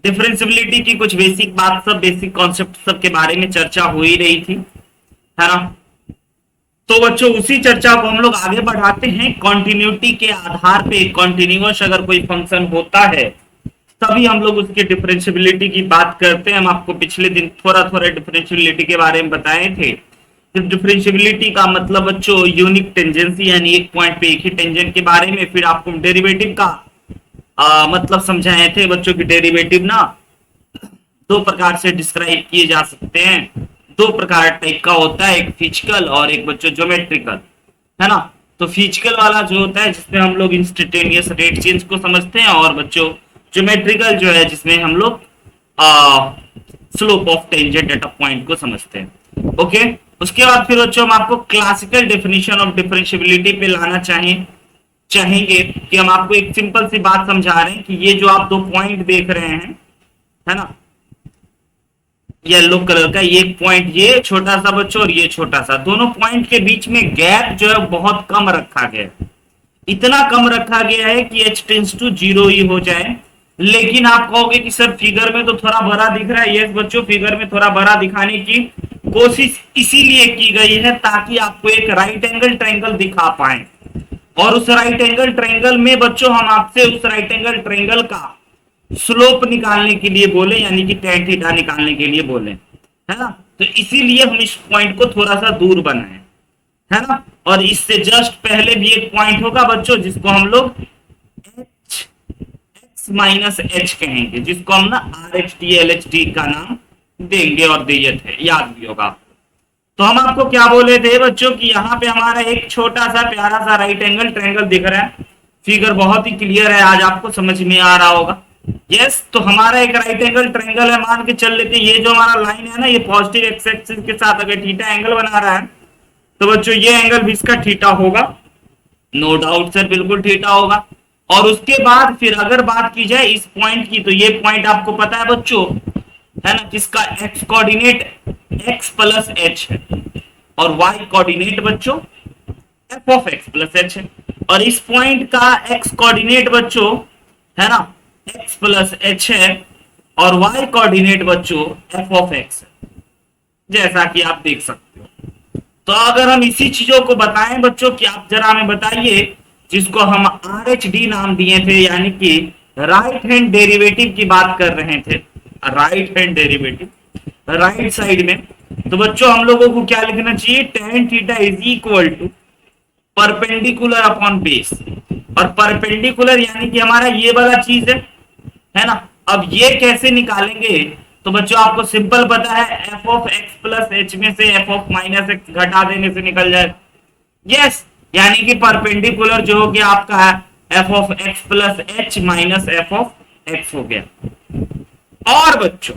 Differentiability की कुछ basic बात, सब बेसिक कॉन्सेप्ट सब के बारे में चर्चा हो ही रही थी, है ना। तो बच्चों उसी चर्चा को हम लोग आगे बढ़ाते हैं। कॉन्टिन्यूटी के आधार पे कॉन्टिन्यूअस अगर कोई फंक्शन होता है तभी हम लोग उसकी डिफरेंशियबिलिटी की बात करते हैं। हम आपको पिछले दिन थोड़ा थोड़ा डिफरेंशियबिलिटी के बारे में बताए थे। डिफरेंशियबिलिटी का मतलब बच्चों यूनिक टेंजेंसी, यानी एक पॉइंट पे एक ही टेंजेंट के बारे में। फिर आपको डेरिवेटिव का मतलब समझाए थे बच्चों की डेरिवेटिव ना दो प्रकार से डिस्क्राइब किए जा सकते हैं। दो प्रकार टाइप का होता है, एक फिजिकल और एक बच्चों ज्योमेट्रिकल, है ना। तो फिजिकल वाला जो होता है जिसमें हम लोग इंस्टेंटेनियस रेट चेंज को समझते हैं, और बच्चों ज्योमेट्रिकल जो है जिसमें हम लोग slope of tangent at a point को समझते हैं। ओके, उसके बाद फिर बच्चों हम आपको क्लासिकल डेफिनेशन ऑफ डिफरेंशियबिलिटी पे लाना चाहेंगे कि हम आपको एक सिंपल सी बात समझा रहे हैं कि ये जो आप दो पॉइंट देख रहे हैं, है ना, येलो कलर का ये पॉइंट, ये छोटा सा बच्चों और ये छोटा सा, दोनों पॉइंट के बीच में गैप जो है बहुत कम रखा गया है। इतना कम रखा गया है कि h टेंस टू 0 ही हो जाए। लेकिन आप कहोगे कि सर फिगर में तो थोड़ा बड़ा दिख रहा है। यस बच्चों, फिगर में थोड़ा बड़ा दिखाने की कोशिश इसीलिए की गई है ताकि आपको एक राइट एंगल ट्रायंगल दिखा पाए। और उस राइट एंगल ट्रायंगल में बच्चों हम आपसे उस राइट एंगल ट्रायंगल का स्लोप निकालने के लिए बोले, यानी कि tan थीटा निकालने के लिए बोले, है ना। तो इसीलिए हम इस पॉइंट को थोड़ा सा दूर बनाए, है ना। और इससे जस्ट पहले भी एक पॉइंट होगा बच्चों जिसको हम लोग एच एक्स माइनस एच कहेंगे, जिसको हम ना are H D L H D का नाम देंगे और दिए थे, याद भी होगा। तो हम आपको क्या बोले थे बच्चों कि यहाँ पे हमारा एक छोटा सा प्यारा सा राइट एंगल ट्रायंगल दिख रहा है। फिगर बहुत ही क्लियर है, आज आपको समझ में आ रहा होगा। यस, तो हमारा एक राइट एंगल ट्रायंगल है, मान के चल लेते हैं ये जो हमारा लाइन है ना, ये पॉजिटिव एक्स एक्सिस के साथ अगर थीटा एंगल बना रहा है तो बच्चों ये एंगल भी इसका थीटा होगा। नो डाउट सर, बिल्कुल थीटा होगा। और उसके बाद फिर अगर बात की जाए इस पॉइंट की, तो ये पॉइंट आपको पता है बच्चों, है ना, जिसका x coordinate x plus H है और वाई कोऑर्डिनेट बच्चों F of x plus H है। और इस पॉइंट का एक्स कोऑर्डिनेट बच्चों, है ना, एक्स प्लस एच है और वाई कोऑर्डिनेट बच्चों एफ ऑफ एक्स है, जैसा कि आप देख सकते हो। तो अगर हम इसी चीजों को बताएं बच्चों कि आप जरा हमें बताइए, जिसको हम आर एच डी नाम दिए थे, यानी कि राइट हैंड डेरिवेटिव की बात कर रहे थे, right hand derivative right side में, तो बच्चों हम लोगों को क्या लिखना चाहिए, tan theta is equal to perpendicular upon base. और परपेंडिकुलर यानी कि हमारा ये वाला चीज है ना। अब ये कैसे निकालेंगे, तो बच्चों आपको सिंपल पता है, f of x plus H में से एफ ऑफ माइनस एक्स घटा देने से निकल जाए। यस, यानी कि परपेंडिकुलर जो हो गया आपका है f of x plus H minus F of x हो गया। और बच्चों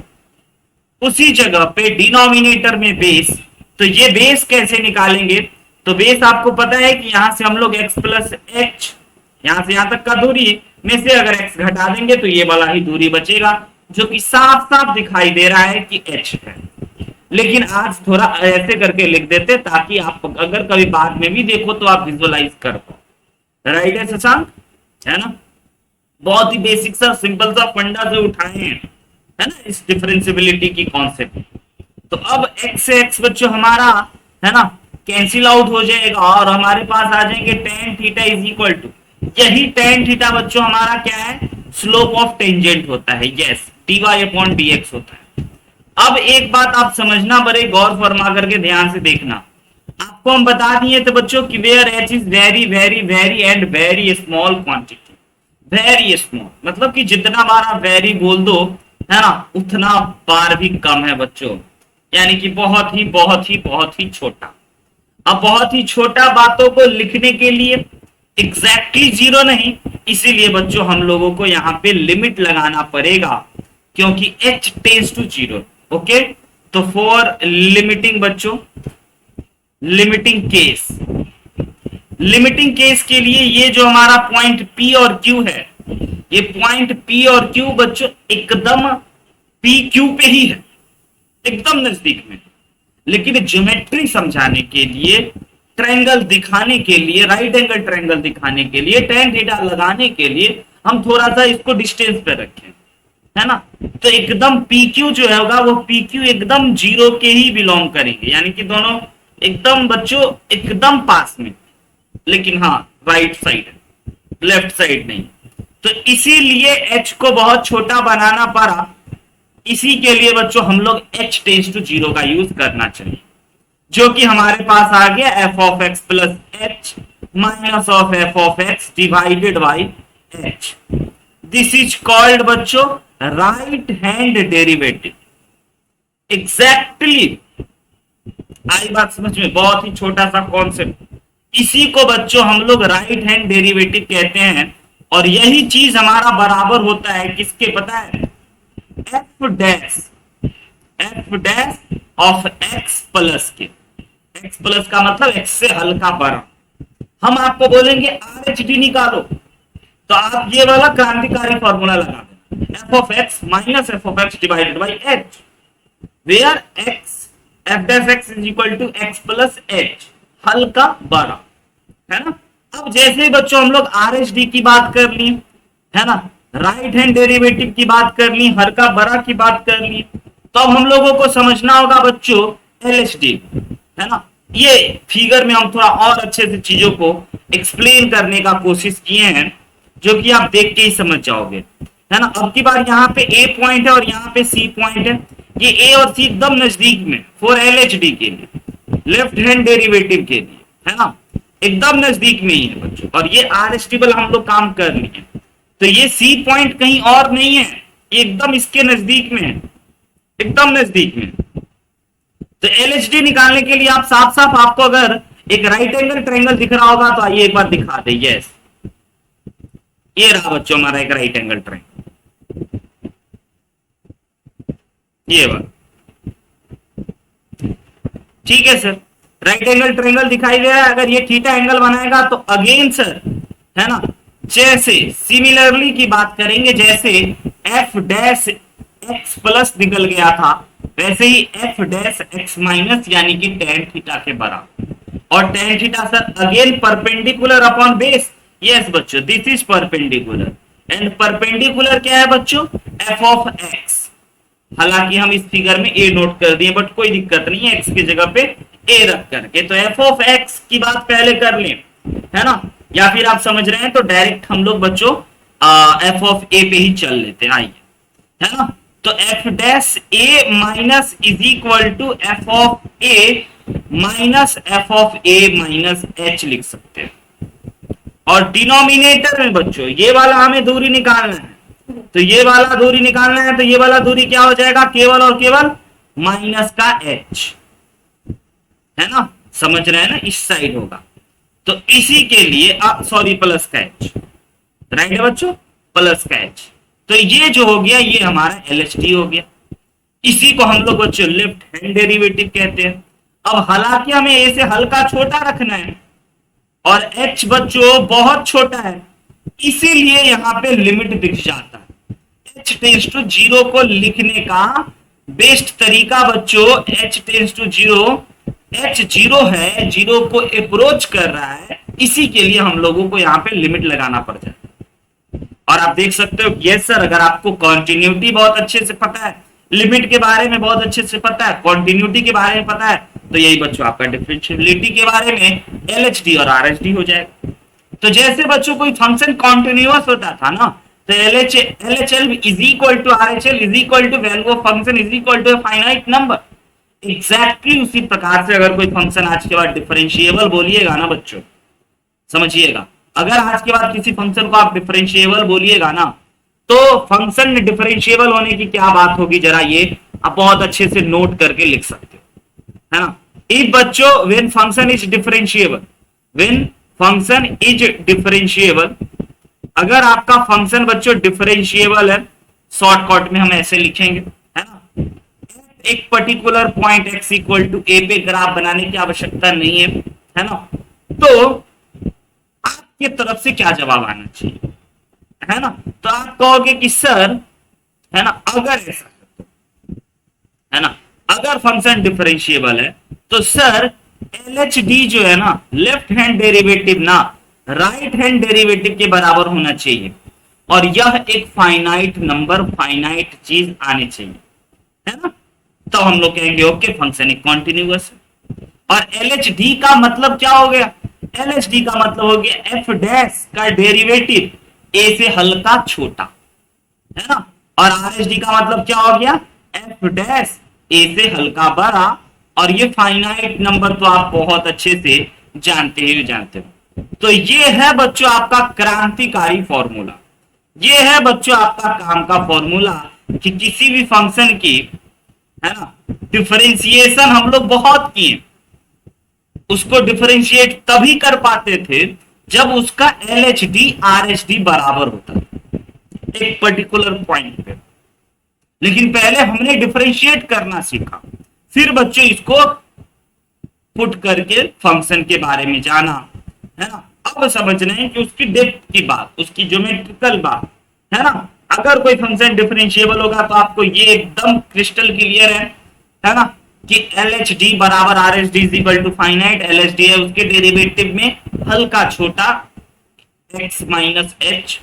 उसी जगह पे डिनोमिनेटर में बेस, तो ये बेस कैसे निकालेंगे, तो बेस आपको पता है कि यहां से हम लोग x प्लस एच, यहां से यहां तक का दूरी में से अगर x घटा देंगे तो ये वाला ही दूरी बचेगा, जो कि साफ साफ दिखाई दे रहा है कि h है। लेकिन आज थोड़ा ऐसे करके लिख देते ताकि आप अगर कभी बाद में भी देखो तो आप विजुअलाइज कर पाओ। राइट है शशांक, है ना। बहुत ही बेसिक सा सिंपल सा फंडा से उठाए हैं, है ना, इस डिफरेंशियबिलिटी की कॉन्सेप्ट। तो अब x से x बच्चों हमारा, है ना, कैंसिल आउट हो जाएगा और हमारे पास आ जाएंगे tan theta is equal to, यही tan थीटा बच्चों हमारा क्या है, स्लोप ऑफ टेंजेंट होता है। यस, dy अपॉन dx होता है। अब एक बात आप समझना, बड़े गौर फरमा करके ध्यान से देखना। आपको हम बता दिए थे बच्चों कि where h is very very very and very small quantity. Very small मतलब कि जितना बार आप वेरी बोल दो, है ना, उतना बार भी कम है बच्चों, यानी कि बहुत ही बहुत ही बहुत ही छोटा। अब बहुत ही छोटा बातों को लिखने के लिए एग्जैक्टली जीरो नहीं, इसीलिए बच्चों हम लोगों को यहाँ पे लिमिट लगाना पड़ेगा, क्योंकि h tends to zero. Okay, तो फॉर लिमिटिंग बच्चों, लिमिटिंग केस के लिए ये जो हमारा पॉइंट P और Q है, ये पॉइंट P और Q बच्चों एकदम P Q पे ही है, एकदम नजदीक में। लेकिन ज्योमेट्री समझाने के लिए, ट्रायंगल दिखाने के लिए, राइट एंगल ट्रायंगल दिखाने के लिए, tan थीटा लगाने के लिए हम थोड़ा सा इसको डिस्टेंस पे रखें, है ना। तो एकदम PQ जो होगा वो PQ एकदम जीरो के ही बिलोंग करेंगे, यानी कि दोनों एकदम बच्चों एकदम पास में, लेकिन हाँ राइट साइड, लेफ्ट साइड नहीं। तो इसीलिए H को बहुत छोटा बनाना पड़ा, इसी के लिए बच्चों हम लोग H टेंस टू जीरो का यूज करना चाहिए, जो कि हमारे पास आ गया f of x plus h minus of f of x divided by h। This is called बच्चों राइट हैंड डेरिवेटिव। एग्जैक्टली आई बात समझ में, बहुत ही छोटा सा कॉन्सेप्ट, इसी को बच्चों हम लोग राइट हैंड डेरिवेटिव कहते हैं। और यही चीज हमारा बराबर होता है किसके, पता है, f dash of x plus के। x प्लस का मतलब x से हल्का बड़ा। हम आपको बोलेंगे RHD निकालो, तो आप ये वाला क्रांतिकारी फॉर्मूला लगा दें, f of x minus f of x divided by h, where x f dash x is equal to x plus h, हल्का बड़ा, है ना। अब जैसे ही बच्चों हम लोग RHD की बात कर ली, है ना, राइट हैंड डेरिवेटिव की बात कर ली, हल्का बड़ा की बात कर ली, तो अब हम लोगों को समझना होगा बच्चों LHD, है ना। ये फिगर में हम थोड़ा और अच्छे से चीजों को एक्सप्लेन करने का कोशिश किए हैं, जो कि आप देख के ही समझ जाओगे, है ना। अब की बार यहाँ पे A पॉइंट है और यहाँ पे C पॉइंट है, ये A और C एकदम नजदीक में फॉर LHD के लिए, लेफ्ट हैंड डेरिवेटिव के लिए, है ना, एकदम नजदीक में ही है बच्चों। और ये RHD वाला हम लोग काम कर लिए, तो ये C पॉइंट कहीं और नहीं है, ये एकदम इसके नजदीक में है, एकदम नजदीक में। तो LHD निकालने के लिए आप साफ साफ, आपको अगर एक राइट एंगल ट्रायंगल दिख रहा होगा तो आइए एक बार दिखा दे। यस, ये रहा बच्चों हमारा एक राइट एंगल ट्रायंगल, ये बात ठीक है सर, राइट एंगल ट्रायंगल दिखाई दे रहा है। अगर ये थीटा एंगल बनाएगा तो अगेन सर, है ना, जैसे सिमिलरली की बात करेंगे, जैसे f डैश x प्लस निकल गया था, वैसे ही f डैश x माइनस यानी कि tan थीटा के बराबर। और tan theta sir again perpendicular upon base. Yes बच्चों, this is perpendicular, and perpendicular क्या है बच्चों, f ऑफ x। हालांकि हम इस फिगर में a नोट कर दिए, बट कोई दिक्कत नहीं है, x की जगह पे a रख करके। तो f ऑफ x की बात पहले कर लें, है ना, या फिर आप समझ रहे हैं तो डायरेक्ट हम लोग बच्चों f ऑफ a पे ही चल लेते हैं, आइए, है ना। तो f dash a minus is equal to f of a minus f of a minus h लिख सकते हैं। और डिनोमिनेटर में बच्चों ये वाला हमें दूरी निकालना है, तो ये वाला दूरी निकालना है, तो ये वाला दूरी क्या हो जाएगा, केवल और केवल माइनस का h, है ना, समझ रहे हैं ना, इस साइड होगा। तो इसी के लिए सॉरी प्लस का h, राइट है बच्चों, प्लस का h। तो ये जो हो गया ये हमारा LHD हो गया, इसी को हम लोग बच्चों लेफ्ट हैंड डेरिवेटिव कहते हैं। अब हालांकि हमें a से हल्का छोटा रखना है और h बच्चों बहुत छोटा है, इसीलिए यहाँ पे लिमिट दिख जाता है। h टेंस टू जीरो को लिखने का बेस्ट तरीका बच्चों, h tends to zero, h zero है, जीरो को अप्रोच कर रहा है, इसी के लिए हम लोगों को यहाँ पे लिमिट लगाना पड़ जाता है। और आप देख सकते हो, यस सर, अगर आपको कॉन्टिन्यूटी बहुत अच्छे से पता है, लिमिट के बारे में बहुत अच्छे से पता है, कॉन्टिन्यूटी के बारे में पता है, तो यही बच्चों आपका डिफरेंशिएबिलिटी के बारे में LHD और RHD हो जाएगा। तो जैसे बच्चों कोई फंक्शन कॉन्टिन्यूअस होता था ना, तो LHL is equal to RHL is equal to value of function is equal to finite number. Exactly उसी प्रकार से अगर कोई फंक्शन आज के बाद डिफरेंशिएबल बोलिएगा ना बच्चों, समझिएगा, अगर आज के बाद किसी फंक्शन को आप डिफरेंशिएबल बोलिएगा ना, तो फंक्शन में डिफरेंशिएबल होने की क्या बात होगी, जरा ये आप बहुत अच्छे से नोट करके लिख सकते हो, है ना। इफ बच्चों when function is differentiable, when function is differentiable, अगर आपका फंक्शन बच्चों डिफरेंशिएबल है, शॉर्टकट में हम ऐसे लिखेंगे, है ना, एक particular point x equal to a पे ग्राफ बनाने की आवश्यकता नहीं है ना। तो आपके तरफ से क्या जवाब आना चाहिए, है ना, तो आप कहोगे कि सर, है ना, अगर ऐसा है ना, अगर फंक्शन डिफरेंशिएबल है तो सर LHD जो है ना, लेफ्ट हैंड डेरिवेटिव ना राइट हैंड डेरिवेटिव के बराबर होना चाहिए। और यह एक फाइनाइट नंबर, फाइनाइट चीज आनी चाहिए, है ना, तो हम लोग कहेंगे ओके फंक्शन एक कॉन्टिन्यूअस है। और LHD का मतलब क्या हो गया? LHD का मतलब हो गया एफ डैश का डेरिवेटिव ए से हल्का छोटा, है ना, और RHD का मतलब क्या हो गया? एफ डैश ए से हल्का बड़ा। और ये फाइनाइट नंबर तो आप बहुत अच्छे से जानते हो। तो ये है बच्चों आपका क्रांतिकारी फॉर्मूला, ये है बच्चों आपका काम का फॉर्मूला कि किसी भी फंक्शन की, है ना, डिफरेंशिएशन हम लोग बहुत किए, उसको डिफरेंशिएट तभी कर पाते थे जब उसका LHD RHD बराबर होता था एक पर्टिकुलर पॉइंट पे। लेकिन पहले हमने डिफरेंशिएट करना सीखा, फिर बच्चों इसको पुट करके फंक्शन के बारे में जाना, है ना। अब समझ रहे हैं कि उसकी डेप्थ की बात, उसकी ज्योमेट्रिकल बात, है ना। अगर कोई फंक्शन डिफरेंशिएबल होगा तो आपको ये एकदम क्रिस्टल क्लियर है ना, कि LHD बराबर RHD is equal to finite. LHD है उसके डेरिवेटिव में हल्का छोटा x माइनस h,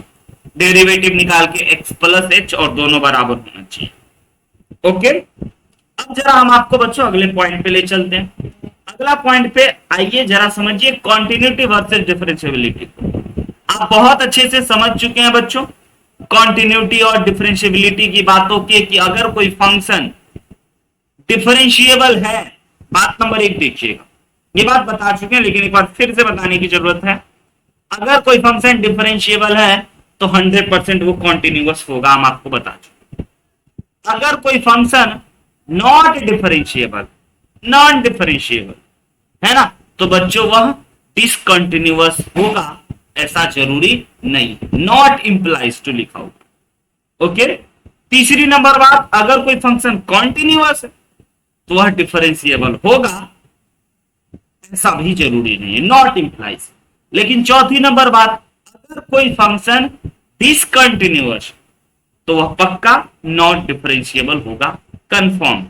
डेरिवेटिव निकाल के x प्लस h, और दोनों बराबर होना चाहिए। ओके, अब जरा हम आपको बच्चों अगले पॉइंट पे ले चलते हैं। अगला पॉइंट पे आइए जरा समझिए कॉन्टिन्यूटी वर्सेस डिफरेंशिएबिलिटी को। आप बहुत अच्छे से समझ चुके हैं बच्चों कॉन्टिन्यूटी और डिफरेंशिएबिलिटी की बातों के, कि अगर कोई फंक्शन डिफरेंशिएबल है, बात नंबर 1 देखिएगा, ये बात बता चुके हैं लेकिन एक बार फिर से बताने की जरूरत है। अगर कोई फंक्शन डिफरेंशिएबल है तो 100% वो कॉन्टिन्यूअस होगा, हम आपको बता चुके। अगर कोई function not differentiable, non differentiable, है ना, तो बच्चों वह डिसकंटिन्यूअस होगा, ऐसा जरूरी नहीं, नॉट इंप्लाइज टू लिखा होगा। ओके, तीसरी नंबर बात, अगर कोई फंक्शन कॉन्टिन्यूअस है तो वह डिफरेंशिएबल होगा, ऐसा भी जरूरी नहीं है, नॉट इंप्लाइज। लेकिन चौथी नंबर बात, अगर कोई फंक्शन डिसकंटिन्यूअस तो वह पक्का नॉट डिफरेंशिएबल होगा, कंफर्म।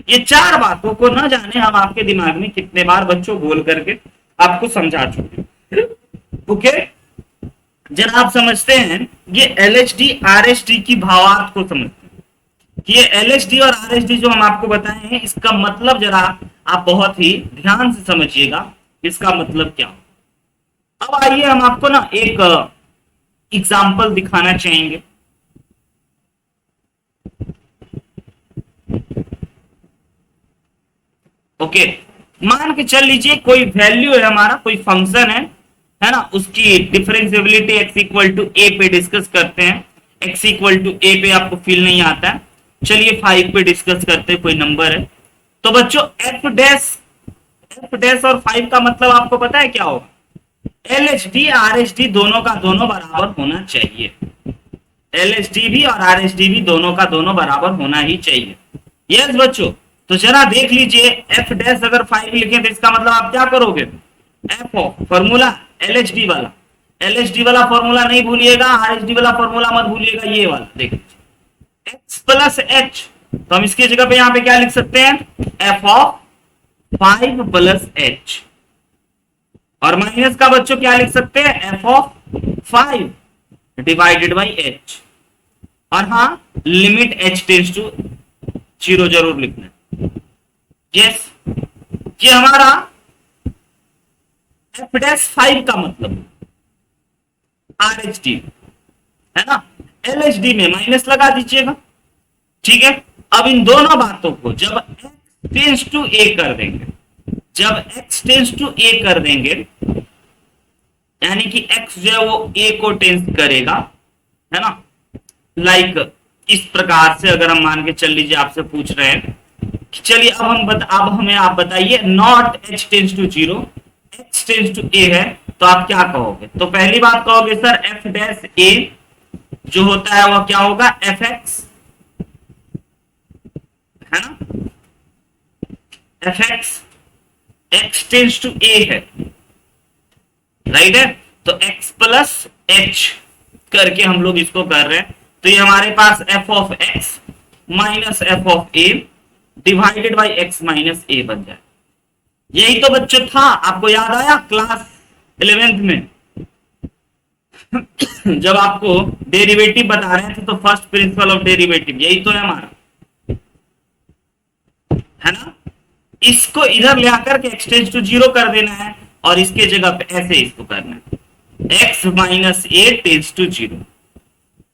ये 4 बातों को ना जाने हम आपके दिमाग में कितने बार बच्चों बोल करके आपको समझा चुके। ओके, जरा आप समझते हैं ये LHD RHD की भावार्थ को समझते हैं कि ये LHD और RHD जो हम आपको बताए हैं, इसका मतलब जरा आप बहुत ही ध्यान से समझिएगा इसका मतलब क्या हो। अब आइए हम आपको ना एक एग्जाम्पल दिखाना चाहेंगे। ओके, मान के चल लीजिए कोई वैल्यू है हमारा, कोई फंक्शन है ना, उसकी डिफरेंशिएबिलिटी x इक्वल टू ए पे डिस्कस करते हैं। x इक्वल टू ए पे आपको फील नहीं आता है, चलिए 5 पे डिस्कस करते हैं, कोई नंबर है। तो बच्चों f डैश और 5 का मतलब आपको पता है क्या होगा? LHD RHD दोनों का दोनों बराबर होना चाहिए, LHD भी और RHD भी दोनों का दोनों बराबर होना ही चाहिए। यस बच्चों, तो जरा देख लीजिए f डैश अगर 5 लिखें तो इसका मतलब आप क्या करोगे? f फॉर्मूला LHD वाला, LHD वाला फॉर्मूला नहीं भूलिएगा, RHD वाला फॉर्मूला मत भूलिएगा, ये वाला देख लीजिए x प्लस h, तो हम इसकी जगह पे यहाँ पे क्या लिख सकते हैं? f ऑफ 5 प्लस h, और माइनस का बच्चों क्या लिख सकते हैं? f of 5 divided by h, और हाँ लिमिट h टेंड्स टू 0 जरूर लिखना। यस, ये हमारा f डैश 5 का मतलब RHD है ना, LHD में माइनस लगा दीजिएगा, ठीक है। अब इन दोनों बातों को जब x टेंड्स टू a कर देंगे, जब x टेंड्स टू a कर देंगे, यानी कि x जो है वो a को टेंस करेगा, है ना, लाइक इस प्रकार से अगर हम मान के चल लीजिए, आपसे पूछ रहे हैं कि चलिए अब हमें आप बताइए not h tends to 0, x tends to a है, तो आप क्या कहोगे? तो पहली बात कहोगे सर f डैश a जो होता है वह क्या होगा? fx, है ना, fx x tends to a है, राइट है, तो x प्लस h करके हम लोग इसको कर रहे हैं, तो ये हमारे पास f of x minus f of a divided by x minus a बन जाए। यही तो बच्चों था, आपको याद आया क्लास 11th में? जब आपको डेरिवेटिव बता रहे थे तो फर्स्ट प्रिंसिपल ऑफ डेरिवेटिव यही तो है हमारा, है ना। इसको इधर ले आकर के x टेंड्स टू 0 कर देना है और इसके जगह पे ऐसे इसको करना है x minus A tends to 0।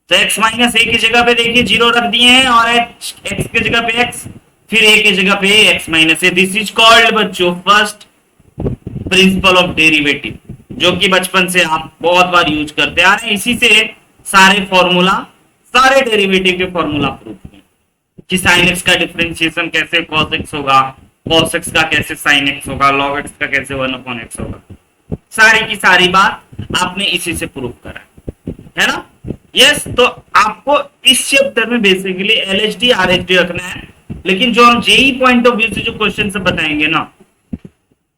तो x माइनस ए की जगह पे देखिए 0 रख दिए हैं और x की जगह पे x, फिर a की जगह पे x minus A. This is called बच्चों फर्स्ट प्रिंसिपल ऑफ डेरिवेटिव, जो कि बचपन से आप बहुत बार यूज करते आ रहे हैं। इसी से सारे फॉर्मूला, सारे डेरिवेटिव के फॉर्मूला प्रूफ हैं कि sin x का डिफरेंशिएशन कैसे cos x होगा, cos x का कैसे sin x होगा, log x का कैसे 1/x होगा। सारी की सारी बात आपने इसी से प्रूफ करा है ना। यस, तो आपको इस चैप्टर में बेसिकली LHD RHD रखना है, लेकिन जो हम जेई पॉइंट ऑफ व्यू से जो क्वेश्चन से बताएंगे ना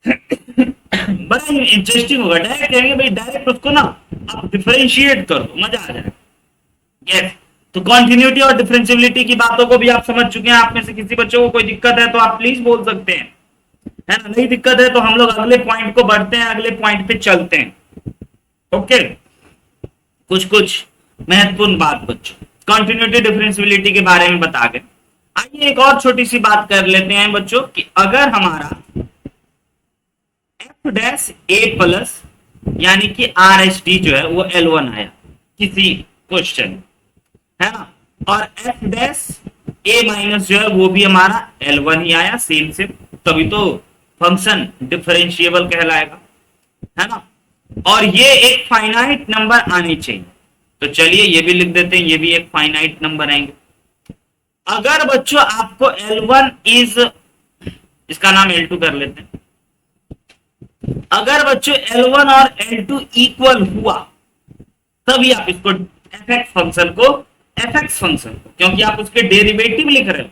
बड़ा इंटरेस्टिंग होगा। डायरेक्ट कहेंगे भाई, डायरेक्ट उसको ना आप डिफरेंशिएट कर दो, मजा आ जाएगा। यस, तो कॉन्टिन्यूटी और डिफरेंशिएबिलिटी की बातों को भी आप समझ चुके हैं। आप में से किसी बच्चों को कोई दिक्कत है तो आप प्लीज बोल सकते हैं, है ना। नहीं दिक्कत है तो हम लोग अगले पॉइंट को बढ़ते हैं, अगले पॉइंट पे चलते हैं। ओके, कुछ महत्वपूर्ण बात बच्चों कॉन्टिन्यूटी डिफरेंशिएबिलिटी के बारे में बता गए। आइए एक और छोटी सी बात कर लेते हैं बच्चों कि अगर हमारा f डैश a प्लस यानी कि RHD जो है वो L1 आया किसी क्वेश्चन, है ना, और f डैश a माइनस जो है वो भी हमारा L1 ही आया सेम से, तभी तो फंक्शन डिफरेंशिएबल कहलाएगा, है ना। और ये एक फाइनाइट नंबर आनी चाहिए, तो चलिए ये भी लिख देते हैं, ये भी एक फाइनाइट नंबर आएंगे। अगर बच्चों आपको L1 इज, इसका नाम L2 कर लेते हैं, अगर बच्चों L1 और L2 इक्वल हुआ तभी आप इसको fx फंक्शन को, क्योंकि आप उसके डेरिवेटिव लिख रहे हो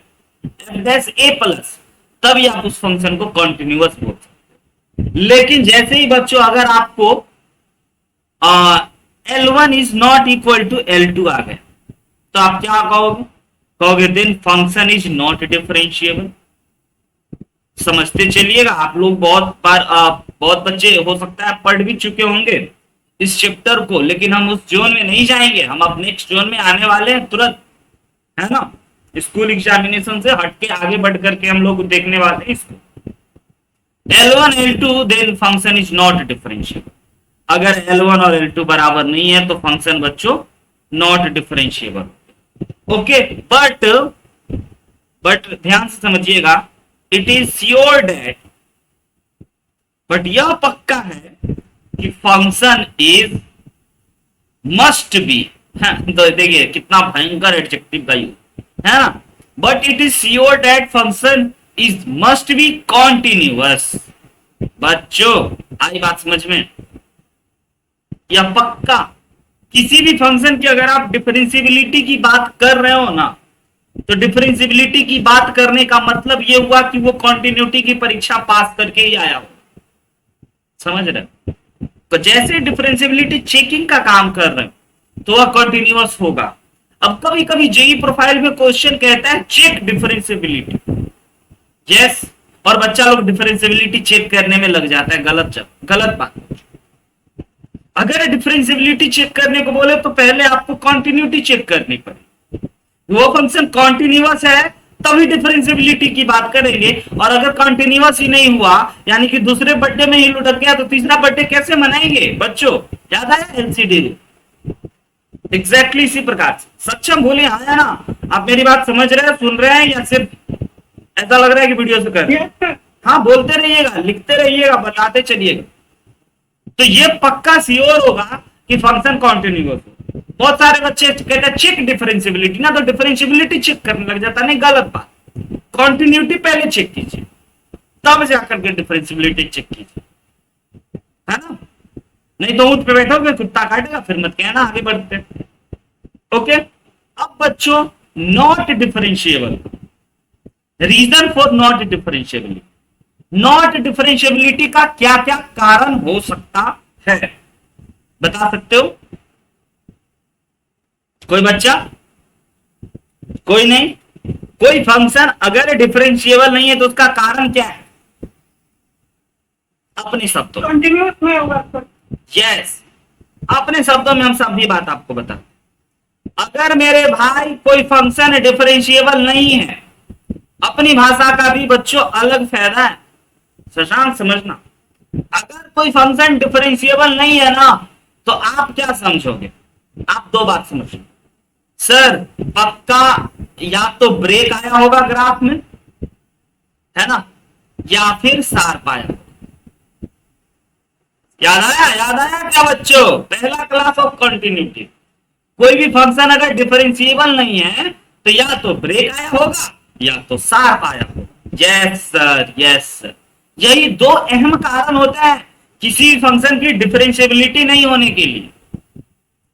f डैश a प्लस, तभी आप उस फंक्शन को कॉन्टिन्यूअस बोल सकते हैं। लेकिन जैसे ही बच्चों अगर आपको L1 is not equal to L2 आ गए तो आप क्या कहोगे then function is not differentiable. समझते चलिएगा, आप लोग बहुत बच्चे हो सकता है पढ़ भी चुके होंगे इस चैप्टर को, लेकिन हम उस जोन में नहीं जाएंगे, हम अब नेक्स्ट जोन में आने वाले हैं तुरंत, है ना। स्कूल एग्जामिनेशन से हटके आगे बढ़ करके हम लोग देखने वाले हैं इसको। L1 L2 then function is not differentiable. अगर L1 और L2 बराबर नहीं है तो फंक्शन बच्चों नॉट डिफरेंशिएबल। ओके, बट ध्यान से समझिएगा, it is sure that, but यह पक्का है कि फंक्शन इज मस्ट बी, तो देखिए कितना भयंकर एडजेक्टिव का यूज है ना। But it is sure that function is must be continuous. बच्चों आई बात समझ में, यह पक्का, किसी भी फंक्शन की अगर आप डिफरेंशिएबिलिटी की बात कर रहे हो ना, तो डिफरेंशिएबिलिटी की बात करने का मतलब यह हुआ कि वो कॉन्टिन्यूटी की परीक्षा पास करके ही आया हो। समझ रहे? तो जैसे डिफरेंशिएबिलिटी चेकिंग का काम कर रहे हो तो वह कॉन्टिन्यूअस होगा। अब कभी कभी जेई प्रोफाइल में क्वेश्चन कहता है चेक डिफरेंशिएबिलिटी, यस, और बच्चा लोग डिफरेंशिएबिलिटी चेक करने में लग जाता है। गलत बात। अगर डिफरेंशिएबिलिटी चेक करने को बोले तो पहले आपको कॉन्टिन्यूटी चेक करनी पड़ेगी। वो फंक्शन कॉन्टिन्यूअस है तभी डिफरेंशिएबिलिटी की बात करेंगे, और अगर कॉन्टिन्यूअस ही नहीं हुआ यानी कि दूसरे बर्थडे में ही लुढ़क गया तो तीसरा बर्थडे कैसे मनाएंगे बच्चों? याद आया एलसीडी? एग्जैक्टली इसी प्रकार से सक्षम बोले आया ना। आप मेरी बात समझ रहे हैं, सुन रहे हैं, या सिर्फ ऐसा लग रहा है कि वीडियो से कर रहे हैं? हाँ, बोलते रहिएगा, लिखते रहिएगा, बताते चलिएगा। तो ये पक्का श्योर होगा कि फंक्शन कॉन्टिन्यूअस हो। बहुत सारे बच्चे कहते हैं चेक डिफरेंशिएबिलिटी ना, तो डिफरेंशिएबिलिटी चेक करने लग जाता नहीं, गलत बात। कॉन्टिन्यूटी पहले चेक कीजिए तब जाकर के डिफरेंशिएबिलिटी चेक कीजिए, है ना। नहीं तो ऊंट पे बैठोगे कुत्ता काटेगा, फिर मत कहना। आगे बढ़ते हैं। ओके, अब बच्चों not differentiable, reason for not differentiability, not differentiability का क्या क्या कारण हो सकता है बता सकते हो? कोई बच्चा? कोई नहीं? कोई फंक्शन अगर डिफरेंशिएबल नहीं है तो उसका कारण क्या है? अपने शब्दों कंटिन्यूअस में होगा। यस, अपने शब्दों में हम सभी बात आपको बता, अगर मेरे भाई कोई फंक्शन डिफरेंशिएबल नहीं है, अपनी भाषा का भी बच्चों अलग फायदा है, शशांक समझना, अगर कोई फंक्शन डिफरेंशिएबल नहीं है ना, तो आप क्या समझोगे, आप दो बात समझो, सर पक्का या तो ब्रेक आया होगा ग्राफ में, है ना, या फिर सार पाया। याद आया क्या बच्चों, पहला क्लास ऑफ कंटिन्यूटी, कोई भी फंक्शन अगर डिफरेंशिएबल नहीं है तो या तो ब्रेक आया होगा या तो सार आया होगा। यस सर, यस सर, यही दो अहम कारण होता है किसी फंक्शन की डिफरेंशिएबिलिटी नहीं होने के लिए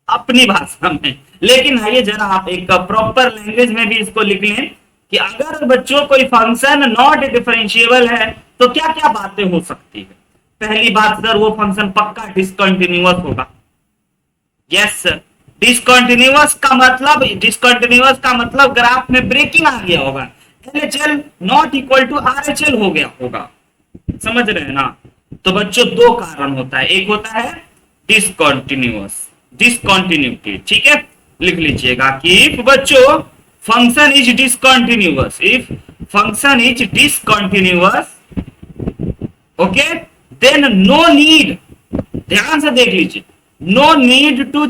अपनी भाषा में। लेकिन आइए जरा आप एक प्रॉपर लैंग्वेज में भी इसको लिख लें कि अगर बच्चों कोई फंक्शन नॉट डिफरेंशिएबल है तो क्या क्या बातें हो सकती है। पहली बात सर, वो फंक्शन पक्का डिसकंटिन्यूअस होगा। यस सर, डिसकंटिन्यूअस का मतलब ग्राफ में ब्रेकिंग आ गया होगा, LHL not equal to RHL हो गया होगा, समझ रहे हैं ना। तो बच्चों दो कारण होता है, एक होता है डिसकंटिन्यूटी, ठीक है, लिख लीजिएगा कि इफ बच्चों function is discontinuous, if function is discontinuous, okay, then no need, ध्यान से देख लीजिए, no need to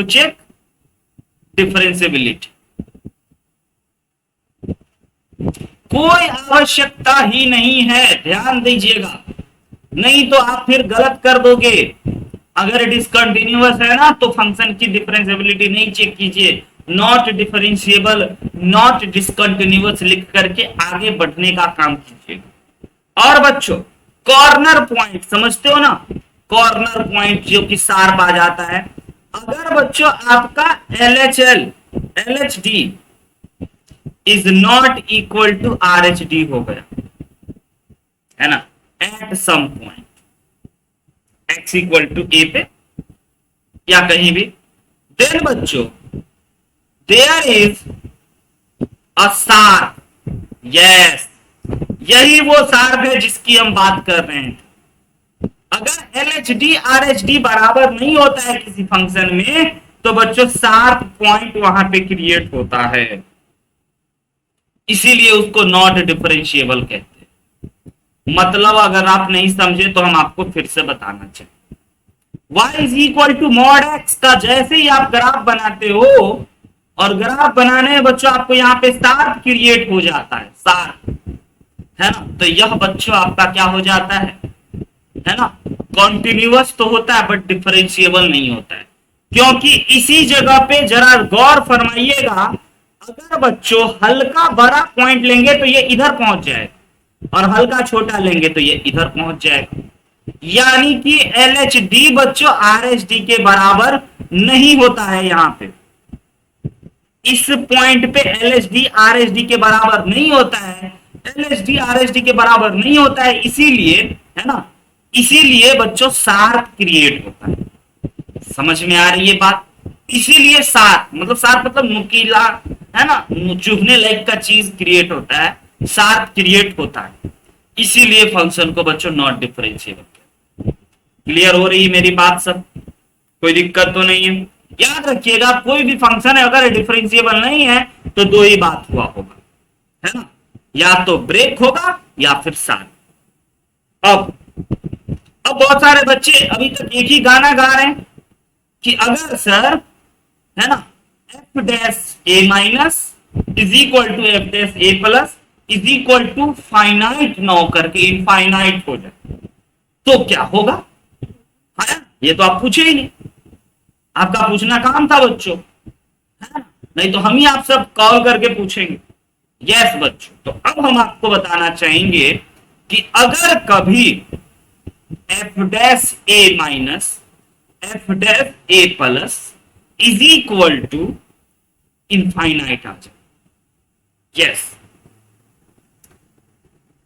check differentiability, कोई आवश्यकता ही नहीं है, ध्यान दीजिएगा, नहीं तो आप फिर गलत कर दोगे। अगर डिसकंटिन्यूअस है ना तो फंक्शन की डिफरेंशिएबिलिटी नहीं चेक कीजिए, नॉट डिफरेंशिएबल नॉट डिसकंटिन्यूअस लिख करके आगे बढ़ने का काम कीजिए। और बच्चों कॉर्नर पॉइंट समझते हो ना, कॉर्नर पॉइंट जो कि शार्प आ जाता है, अगर बच्चों आपका LHD is not equal to RHD हो गया, है ना, at some point x equal to a पे या कहीं भी, देन बच्चों there is a sharp, yes, यही वो शार्प है जिसकी हम बात कर रहे हैं। अगर LHD RHD बराबर नहीं होता है किसी फंक्शन में तो बच्चों शार्प पॉइंट वहां पे क्रिएट होता है, इसीलिए उसको नॉट डिफरेंशिएबल कहते हैं। मतलब अगर आप नहीं समझे तो हम आपको फिर से बताना चाहिए। y is equal to mod x का जैसे ही आप ग्राफ बनाते हो, और ग्राफ बनाने में बच्चों आपको यहाँ पे शार्प क्रिएट हो जाता है, शार्प, है ना, तो यह बच्चों आपका क्या हो जाता है ना, कॉन्टिन्यूअस तो होता है बट डिफरेंशिएबल नहीं होता है। क्योंकि इसी जगह पे जरा गौर फरमाइएगा, अगर बच्चों हल्का बड़ा पॉइंट लेंगे तो ये इधर पहुंच जाएगा और हल्का छोटा लेंगे तो ये इधर पहुंच जाएगा, यानी कि LHD बच्चों RHD के बराबर नहीं होता है। यहां पे इस पॉइंट पे LHD RHD के बराबर नहीं होता है, LHD RHD के बराबर नहीं होता है, इसीलिए, है ना, इसीलिए बच्चों शार्प क्रिएट होता है। समझ में आ रही है बात, इसीलिए शार्प मतलब नुकीला, है ना, चुभने लायक का चीज क्रिएट होता है, शार्प क्रिएट होता है, इसीलिए फंक्शन को बच्चों नॉट डिफरेंशिएबल। क्लियर हो रही है मेरी बात, सब कोई दिक्कत तो नहीं है। याद रखिएगा कोई भी फंक्शन है अगर डिफरेंशिएबल नहीं है तो दो ही बात हुआ होगा, है ना, या तो ब्रेक होगा या फिर शार्प। अब बहुत सारे बच्चे अभी तक एक ही गाना गा रहे हैं कि अगर सर, है ना, f' a minus is equal to f' a plus is equal to finite न करके इनफाइनाइट हो जाए तो क्या होगा, है, ये तो आप पूछे ही नहीं, आपका पूछना काम था बच्चों, है ना, नहीं तो हम ही आप सब कॉल करके पूछेंगे। यस बच्चों, तो अब हम आपको बताना चाहेंगे कि अगर कभी f' minus f' plus is equal to infinite आ जाए, yes,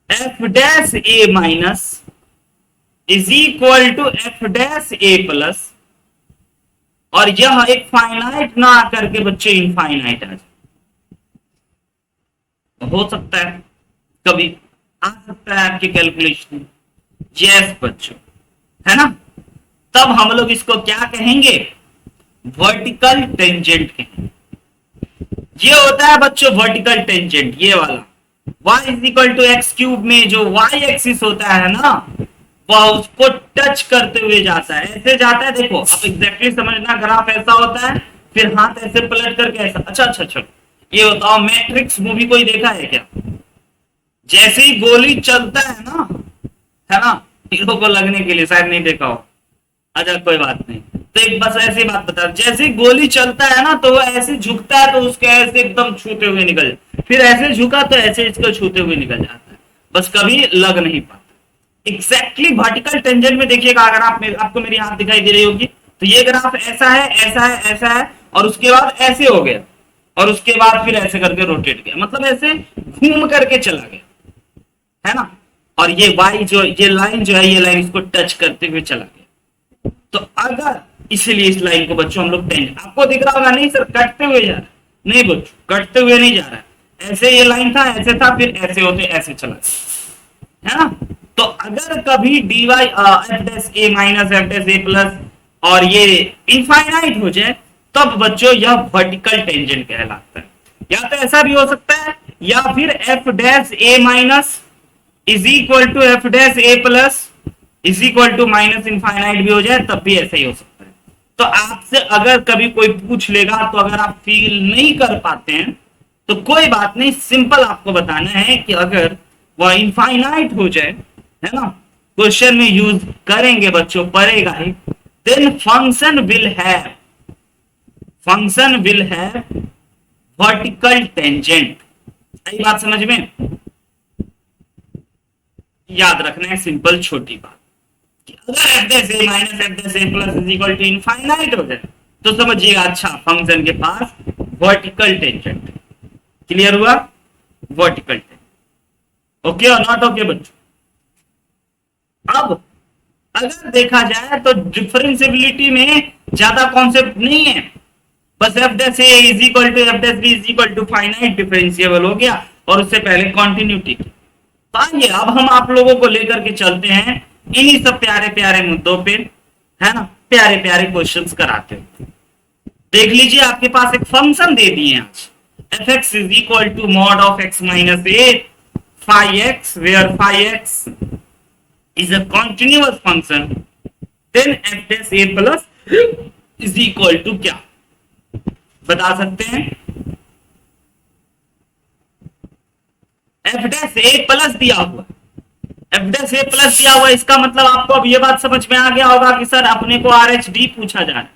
f' minus is equal to f' plus, और यह एक फाइनाइट ना आकर के बच्चे इनफाइनाइट आ जाए, हो सकता है, कभी आ सकता है आपके कैलकुलेशन। यस बच्चों, है ना। तब हम लोग इसको क्या कहेंगे, वर्टिकल टेंजेंट कहेंगे। ये होता है बच्चों वर्टिकल टेंजेंट, ये वाला y is equal to X cube में जो y एक्सिस होता है ना, वह उसको टच करते हुए जाता है, ऐसे जाता है। देखो आप एग्जैक्टली समझना, ग्राफ ऐसा होता है, फिर हाथ ऐसे पलट करके ऐसा। अच्छा अच्छा अच्छा, ये बताओ मैट्रिक्स मूवी कोई देखा है क्या? जैसे ही गोली चलता है ना, है ना, हीरो को लगने के लिए, शायद नहीं देखा हो। अच्छा कोई बात नहीं, तो एक बस ऐसी बात बता, जैसे ही गोली चलता है ना तो वो ऐसे झुकता है तो उसके ऐसे एकदम छूते हुए निकल, फिर ऐसे झुका तो ऐसे इसको छूते हुए निकल जाता है, बस कभी लग नहीं पाता। एग्जैक्टली वर्टिकल टेंजेंट में देखिएगा, अगर आपको मेरी हाथ दिखाई दे रही होगी, तो ये ग्राफ ऐसा है ऐसा है ऐसा है, और उसके बाद ऐसे हो गया, और उसके बाद फिर ऐसे करके रोटेट गया, मतलब ऐसे घूम करके चला गया, है ना। और ये वाई जो, ये लाइन जो है, ये लाइन इसको टच करते हुए चला गया। तो अगर, इसलिए इस लाइन को बच्चों हम लोग टेंजेंट, आपको दिख रहा होगा, नहीं सर कटते हुए जा रहा है, नहीं बच्चों कटते हुए नहीं जा रहा है, ऐसे ये लाइन था, ऐसे था, फिर ऐसे होते ऐसे चला गया, है ना। तो अगर कभी dy F dash A minus F dash A plus और ये इनफाइनाइट हो जाए, तब बच्चों यह वर्टिकल टेंजेंट कहलाता है। या तो ऐसा भी हो सकता है, या फिर F dash A minus is equal to F dash A plus is equal to minus infinite भी हो जाए, तब भी ऐसा ही हो सकता है। तो आपसे अगर कभी कोई पूछ लेगा, तो अगर आप फील नहीं कर पाते हैं तो कोई बात नहीं, सिंपल आपको बताना है कि अगर वह इनफाइनाइट हो जाए, है ना, क्वेश्चन में यूज करेंगे बच्चों, पड़ेगा ही, then function will have vertical tangent. सही बात समझ में? याद रखना है सिंपल छोटी बात, कि अगर F dash A minus F dash A plus is equal to infinite हो जाए, तो समझिएगा अच्छा फंक्शन के पास वर्टिकल टेंजेंट। क्लियर हुआ? Vertical tangent. ओके और नॉट ओके बच्चों? अब अगर देखा जाए तो डिफरेंशियबिलिटी में ज्यादा कॉन्सेप्ट नहीं है, बस F dash A is equal to F dash B is equal to finite differentiable हो गया, और उससे पहले कॉन्टिन्यूटी। तो आइए अब हम आप लोगों को लेकर के चलते हैं इन्हीं सब प्यारे प्यारे मुद्दों पे, है ना, प्यारे प्यारे क्वेश्चंस कराते हैं। देख लीजिए, आपके पास एक फंक्शन दे दिए आज, F X is equal to mod of X minus A phi X, where phi X is a continuous function, then f dash a plus is equal to क्या बता सकते हैं? f dash a प्लस दिया हुआ, f dash a plus दिया हुआ, इसका मतलब आपको अब ये बात समझ में आ गया होगा कि सर अपने को RHD पूछा जा रहा है।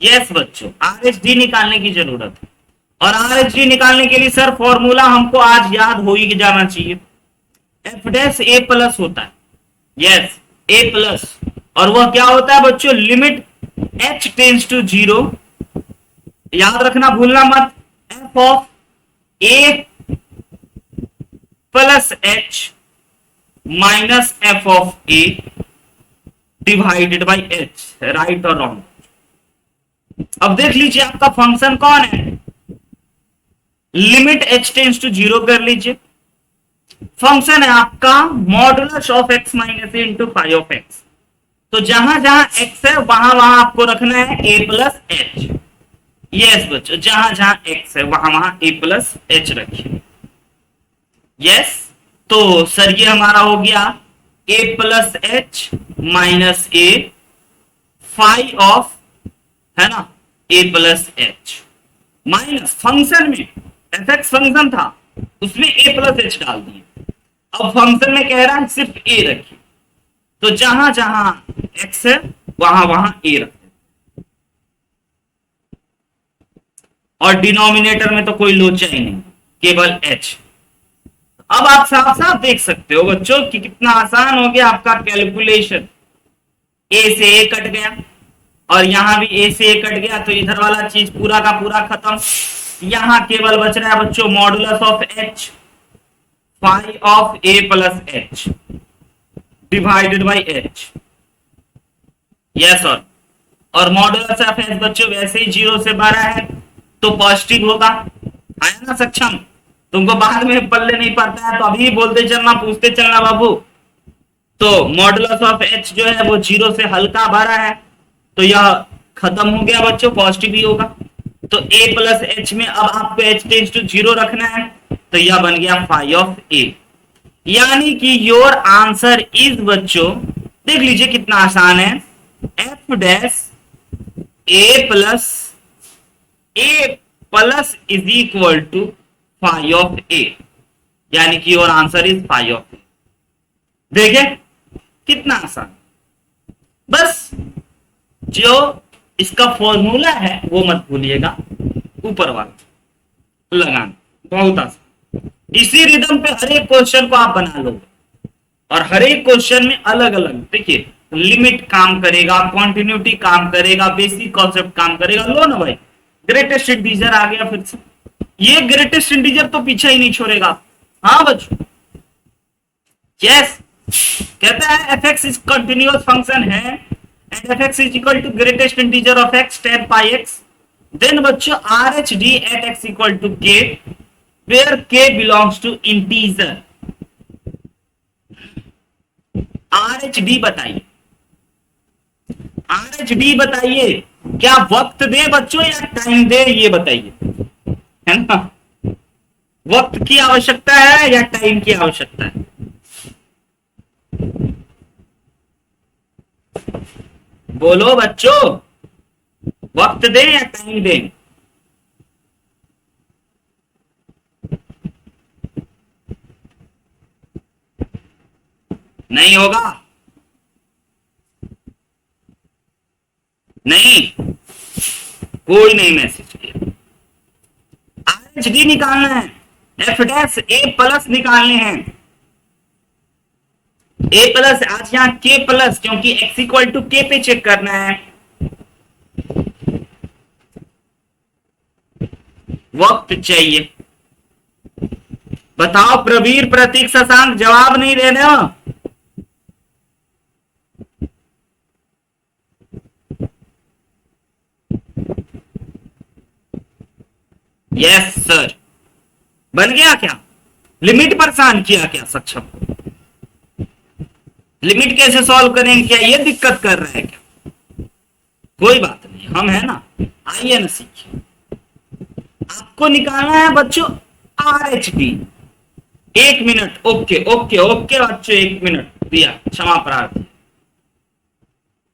यस बच्चों, RHD निकालने की जरूरत है, और RHD निकालने के लिए सर फॉर्मूला हमको आज याद हो ही जाना चाहिए। f dash a प्लस होता है, यस a प्लस, और वह क्या होता है बच्चों? लिमिट h टेंस टू 0, याद रखना भूलना मत, f of a plus h minus f of a divided by h, right और रॉन्ग? अब देख लीजिए आपका फंक्शन कौन है, लिमिट h टेंस टू 0 कर लीजिए, फंक्शन है आपका modulus of x minus A into phi of X. तो जहां जहां x है वहां वहां आपको रखना है a प्लस एच। यस बच्चों, जहां जहां x है वहां वहां a प्लस एच रखिए। यस, तो सर ये हमारा हो गया a plus H minus A phi of, है ना, a plus H minus function में एफ एक्स फंक्शन था, उसमें a प्लस एच डाल दिए। अब फंक्शन में कह रहा है सिर्फ a रखिए, तो जहां जहां x है वहां वहां a रखिए, और डिनोमिनेटर में तो कोई लोचा ही नहीं, केवल h। अब आप साफ साफ देख सकते हो बच्चों कि कितना आसान हो गया आपका कैलकुलेशन। a से a कट गया, और यहां भी a से a कट गया, तो इधर वाला चीज पूरा का पूरा खत्म। यहां केवल बच रहा है बच्चों modulus of h phi of a plus H divided by h। Yes sir, और मॉडुलस ऑफ h बच्चों वैसे ही 0 से बड़ा है तो पॉजिटिव होगा, आया ना सक्षम? तुमको बाद में पल्ले नहीं पड़ता है तो अभी बोलते चलना, पूछते चलना बाबू। तो मॉडुलस ऑफ एच जो है वो 0 से हल्का भरा है, तो यह खत्म हो गया बच्चों, पॉजिटिव ही होगा। तो a प्लस एच में अब आपको h टेंस टू 0 रखना है, तो यह बन गया फाई ऑफ a। यानी कि योर आंसर इज बच्चों, देख लीजिए कितना आसान है, F dash A plus is equal to phi of A, यानी कि your answer is phi of A. देखे कितना आसान। बस जो इसका फॉर्मूला है वो मत भूलिएगा, ऊपर वाला लगाना, बहुत आसान। इसी रिदम पे हर एक क्वेश्चन को आप बना लोगे, और हर एक क्वेश्चन में अलग अलग देखिए लिमिट काम करेगा, कॉन्टिन्यूटी काम करेगा, बेसिक कॉन्सेप्ट काम करेगा। लो ना भाई, ग्रेटेस्ट इंटीजर आ गया फिर से, ये ग्रेटेस्ट इंटीजर तो पीछे ही नहीं छोड़ेगा। हाँ बच्चों, यस, कहता है F X is continuous function है and F X is equal to greatest integer of X ten pi X, then बच्चों R H D at X equal to K where K belongs to integer. R H D बताइए, R H D बताइए, क्या वक्त दे बच्चों या time दे, ये बताइए, है ना। वक्त की आवश्यकता है या टाइम की आवश्यकता है? बोलो बच्चों, वक्त दे या टाइम दे? नहीं होगा, नहीं, कोई नहीं मैसेज किया। आर एच डी निकालना है, एफ डैश ए प्लस निकालने हैं, ए प्लस, आज यहां के प्लस, क्योंकि एक्स इक्वल टू के पे चेक करना है। वक्त चाहिए। बताओ प्रवीर, प्रतीक, शशांक, जवाब नहीं दे रहे हो? यस सर, बन गया क्या? लिमिट परेशान किया क्या सक्षम? लिमिट कैसे सॉल्व करेंगे, क्या ये दिक्कत कर रहा है क्या? कोई बात नहीं, हम है ना, आइए ना सीखिए। आपको निकालना है बच्चों R H D. 1 minute, okay okay okay बच्चों, 1 मिनट दिया, क्षमा प्रार्थी,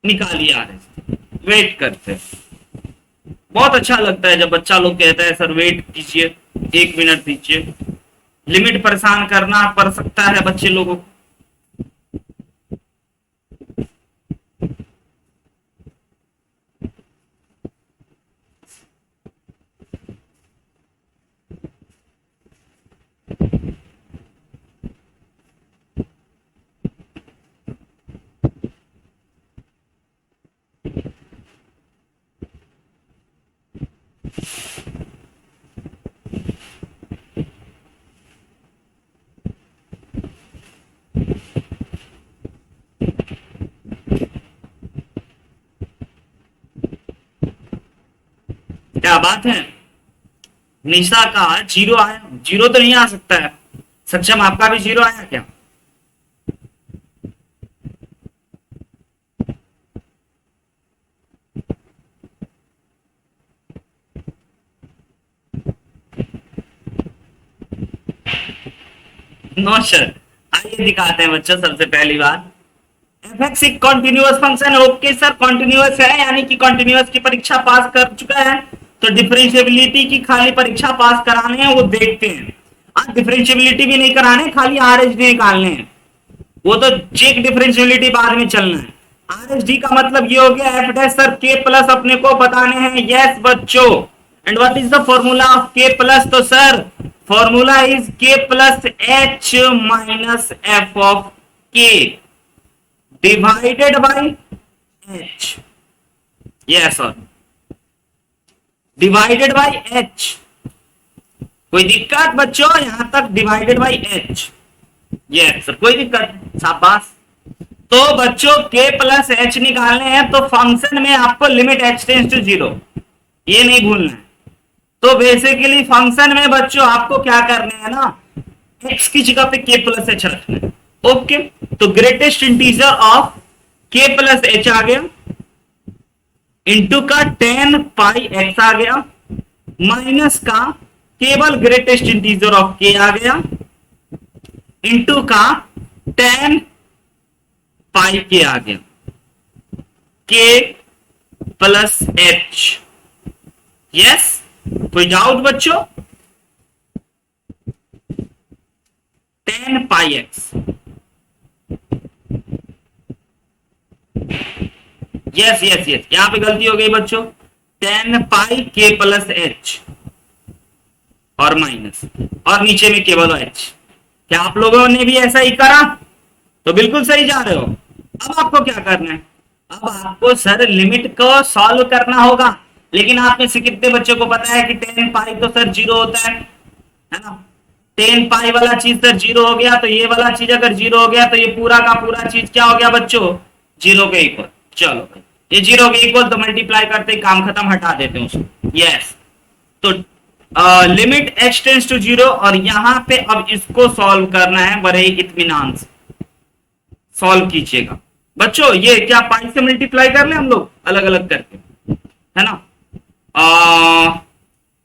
निकालिए आर एच डी, वेट करते हैं। बहुत अच्छा लगता है जब बच्चा लोग कहता है सर वेट कीजिए, 1 मिनट दीजिए। लिमिट परेशान करना पड़ सकता है बच्चे लोगों को। क्या बात है, निशा का 0 आया? 0 तो नहीं आ सकता है। सक्षम, आपका भी 0 आया क्या? नो सर, आइए दिखाते हैं बच्चों। सबसे पहली बात, एफ एक्स एक कॉन्टिन्यूअस फंक्शन है। ओके सर, कॉन्टिन्यूअस है, यानी कि कॉन्टिन्यूअस की परीक्षा पास कर चुका है, तो डिफरेंशिएबिलिटी की खाली परीक्षा पास कराने हैं, वो देखते हैं। आज डिफरेंशिएबिलिटी भी नहीं कराने, खाली आर एच डी निकालने हैं, वो तो चेक डिफरेंशिएबिलिटी बाद में चलना है। आर एच डी का मतलब ये हो गया, F dash sir K plus अपने को बताने हैं। यस बच्चों, and what is the formula of K plus? तो sir formula is K plus H minus F of K divided by H. Yes sir, divided by H. कोई दिक्कत बच्चों यहां तक? Divided by H. Yes sir, कोई दिक्कत? शाबाश। तो बच्चों के प्लस एच निकालने हैं, तो फंक्शन में आपको लिमिट एच टेंस टू 0, ये नहीं भूलना है। तो बेसिकली फंक्शन में बच्चों आपको क्या करने हैं ना, एक्स की जगह पे के प्लस एच रखना है। ओके, तो greatest integer of K plus H आ गया, इंटू का 10 पाई एक्स आ गया, माइनस का केवल ग्रेटेस्ट इंटीजर ऑफ के आ गया, इंटू का 10 पाई के आ गया, के प्लस एच। यस, कोई डाउट बच्चों? 10 पाई एक्स। यस यस यस, यहां पे गलती हो गई बच्चों, 10 पाई के प्लस एच और माइनस, और नीचे में केवल एच। क्या आप लोगों ने भी ऐसा ही करा? तो बिल्कुल सही जा रहे हो। अब आपको क्या करना है? अब आपको सर लिमिट को सॉल्व करना होगा, लेकिन आप में से कितने बच्चों को पता है कि 10 पाई तो सर जीरो होता है ना? 10 पाई वाला चीज सर जीरो हो गया, तो ये वाला चीज अगर जीरो हो गया तो ये पूरा का पूरा चीज क्या हो गया बच्चों? जीरो के इक्वल। चलो ये जीरो के इक्वल, तो मल्टीप्लाई करते काम खत्म, हटा देते हैं उसको। यस, तो limit H tends to zero, और यहां पे अब इसको सॉल्व करना है, बड़े इत्मीनान से सॉल्व कीजिएगा बच्चों। ये क्या पाई से मल्टीप्लाई कर ले हम लोग अलग अलग करके, है ना?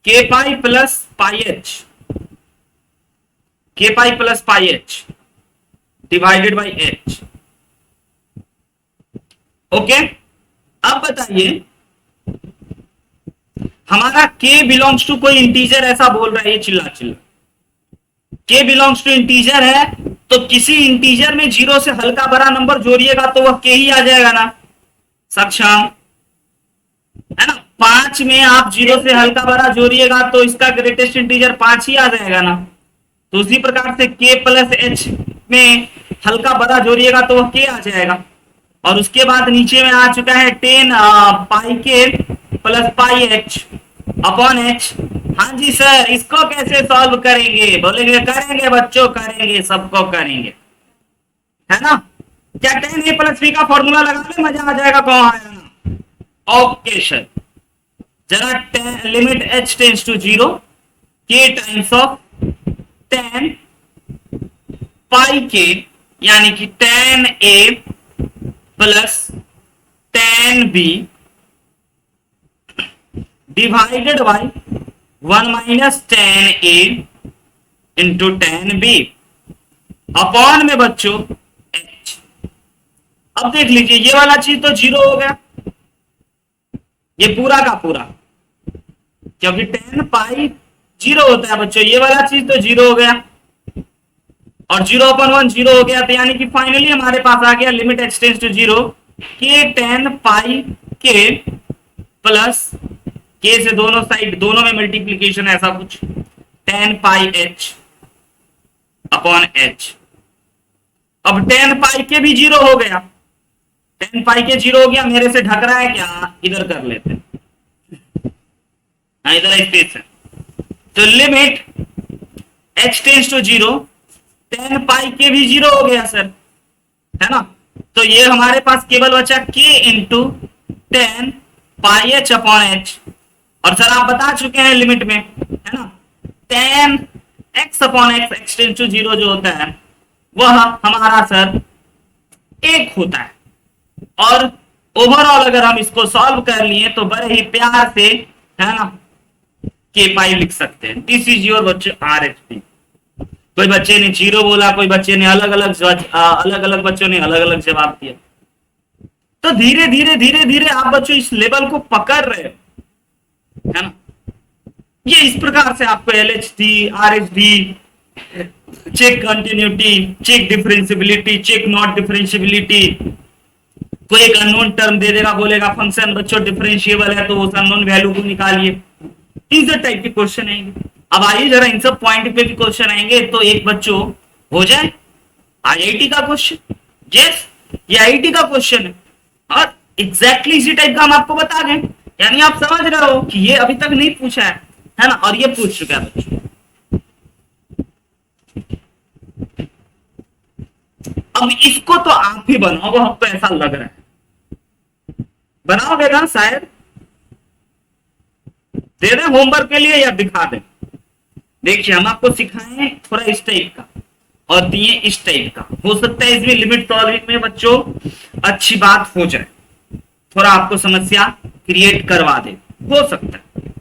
के पाई प्लस पाई एच, के pi plus pi H divided by H. Okay, अब बताइए, हमारा k बिलोंग्स टू कोई इंटीजर ऐसा बोल रहा है, ये चिल्ला चिल्ला k बिलोंग्स टू इंटीजर है, तो किसी इंटीजर में जीरो से हल्का बड़ा नंबर जोड़िएगा तो वह k ही आ जाएगा ना सक्षम, है ना? 5 में आप जीरो से हल्का बड़ा जोड़िएगा तो इसका ग्रेटेस्ट इंटीजर 5 ही आ जाएगा ना। तो उसी प्रकार से k प्लस एच में हल्का बड़ा जोड़िएगा तो वह k आ जाएगा। और उसके बाद नीचे में आ चुका है 10 पाई के plus pi H upon H. हाँ जी सर, इसको कैसे सॉल्व करेंगे? बोलेंगे करेंगे बच्चों, करेंगे, सबको करेंगे, है ना? क्या 10 ए प्लस बी का फॉर्मूला लगा ले, मजा आ जाएगा, कौन आया ना? ओके सर, जरा limit H tends to zero, के टाइम्स ऑफ 10 पाई के, यानी कि 10 A plus 10 B divided by 1 minus 10 A into 10 B upon में बच्चों एच। अब देख लीजिए, ये वाला चीज तो जीरो हो गया, ये पूरा का पूरा, क्योंकि 10 पाई जीरो होता है बच्चों, ये वाला चीज तो जीरो हो गया, और 0/1 जीरो हो गया, तो यानी कि फाइनली हमारे पास आ गया limit H tends to zero, के 10 पाई के प्लस के से दोनों साइड, दोनों में मल्टीप्लीकेशन, ऐसा कुछ, 10 पाई एच अपॉन एच। अब 10 पाई के भी जीरो हो गया, 10 पाई के जीरो हो गया, मेरे से ढक रहा है क्या? इधर कर लेते हैं, हाँ इधर स्पेस है, तो limit H tends to zero, 10 pi के भी जीरो हो गया सर, है ना? तो ये हमारे पास केवल बचा k into 10 pi H upon H, और सर आप बता चुके हैं लिमिट में, है ना? 10 X upon X, X tends to zero जो होता है वह हमारा सर 1 होता है। और ओवरऑल अगर हम इसको सॉल्व कर लिए तो बड़े ही प्यार से, है ना, के पाई लिख सकते हैं। दिस इज योर बच्चे आर एच पी। कोई बच्चे ने जीरो बोला, कोई बच्चे ने अलग अलग बच्चों ने अलग अलग जवाब दिया। तो धीरे धीरे धीरे धीरे आप बच्चों इस लेवल को पकड़ रहे हो, है ना? ये इस प्रकार से आपको LHD, RHD, check continuity, check differentiability, check not differentiability, कोई एक अननोन टर्म दे देगा, बोलेगा फंक्शन बच्चों डिफरेंशिएबल है, तो उस अननोन वैल्यू को निकालिए। इस टाइप के क्वेश्चन आएंगे। अब आइए जरा इन सब पॉइंट पे भी क्वेश्चन आएंगे, तो एक बच्चों हो जाए आईआईटी का क्वेश्चन। यस, ये आईआईटी का क्वेश्चन है, और एग्जैक्टली इसी टाइप का हम आपको बता दें, यानी आप समझ रहे हो कि ये अभी तक नहीं पूछा है ना, और ये पूछ चुका है बच्चों। अब इसको तो आप ही बनाओगे, हमको ऐसा लग रहा है, बनाओगे ना शायद? दे दें होमवर्क के लिए या दिखा दें? देखिए हम आपको सिखाएं थोड़ा इस टाइप का, और दिए इस टाइप का। हो सकता है इसमें लिमिट सॉल्विंग में बच्चों अच्छी बात हो जाए, थोड़ा आपको समस्या क्रिएट करवा दे, हो सकता है,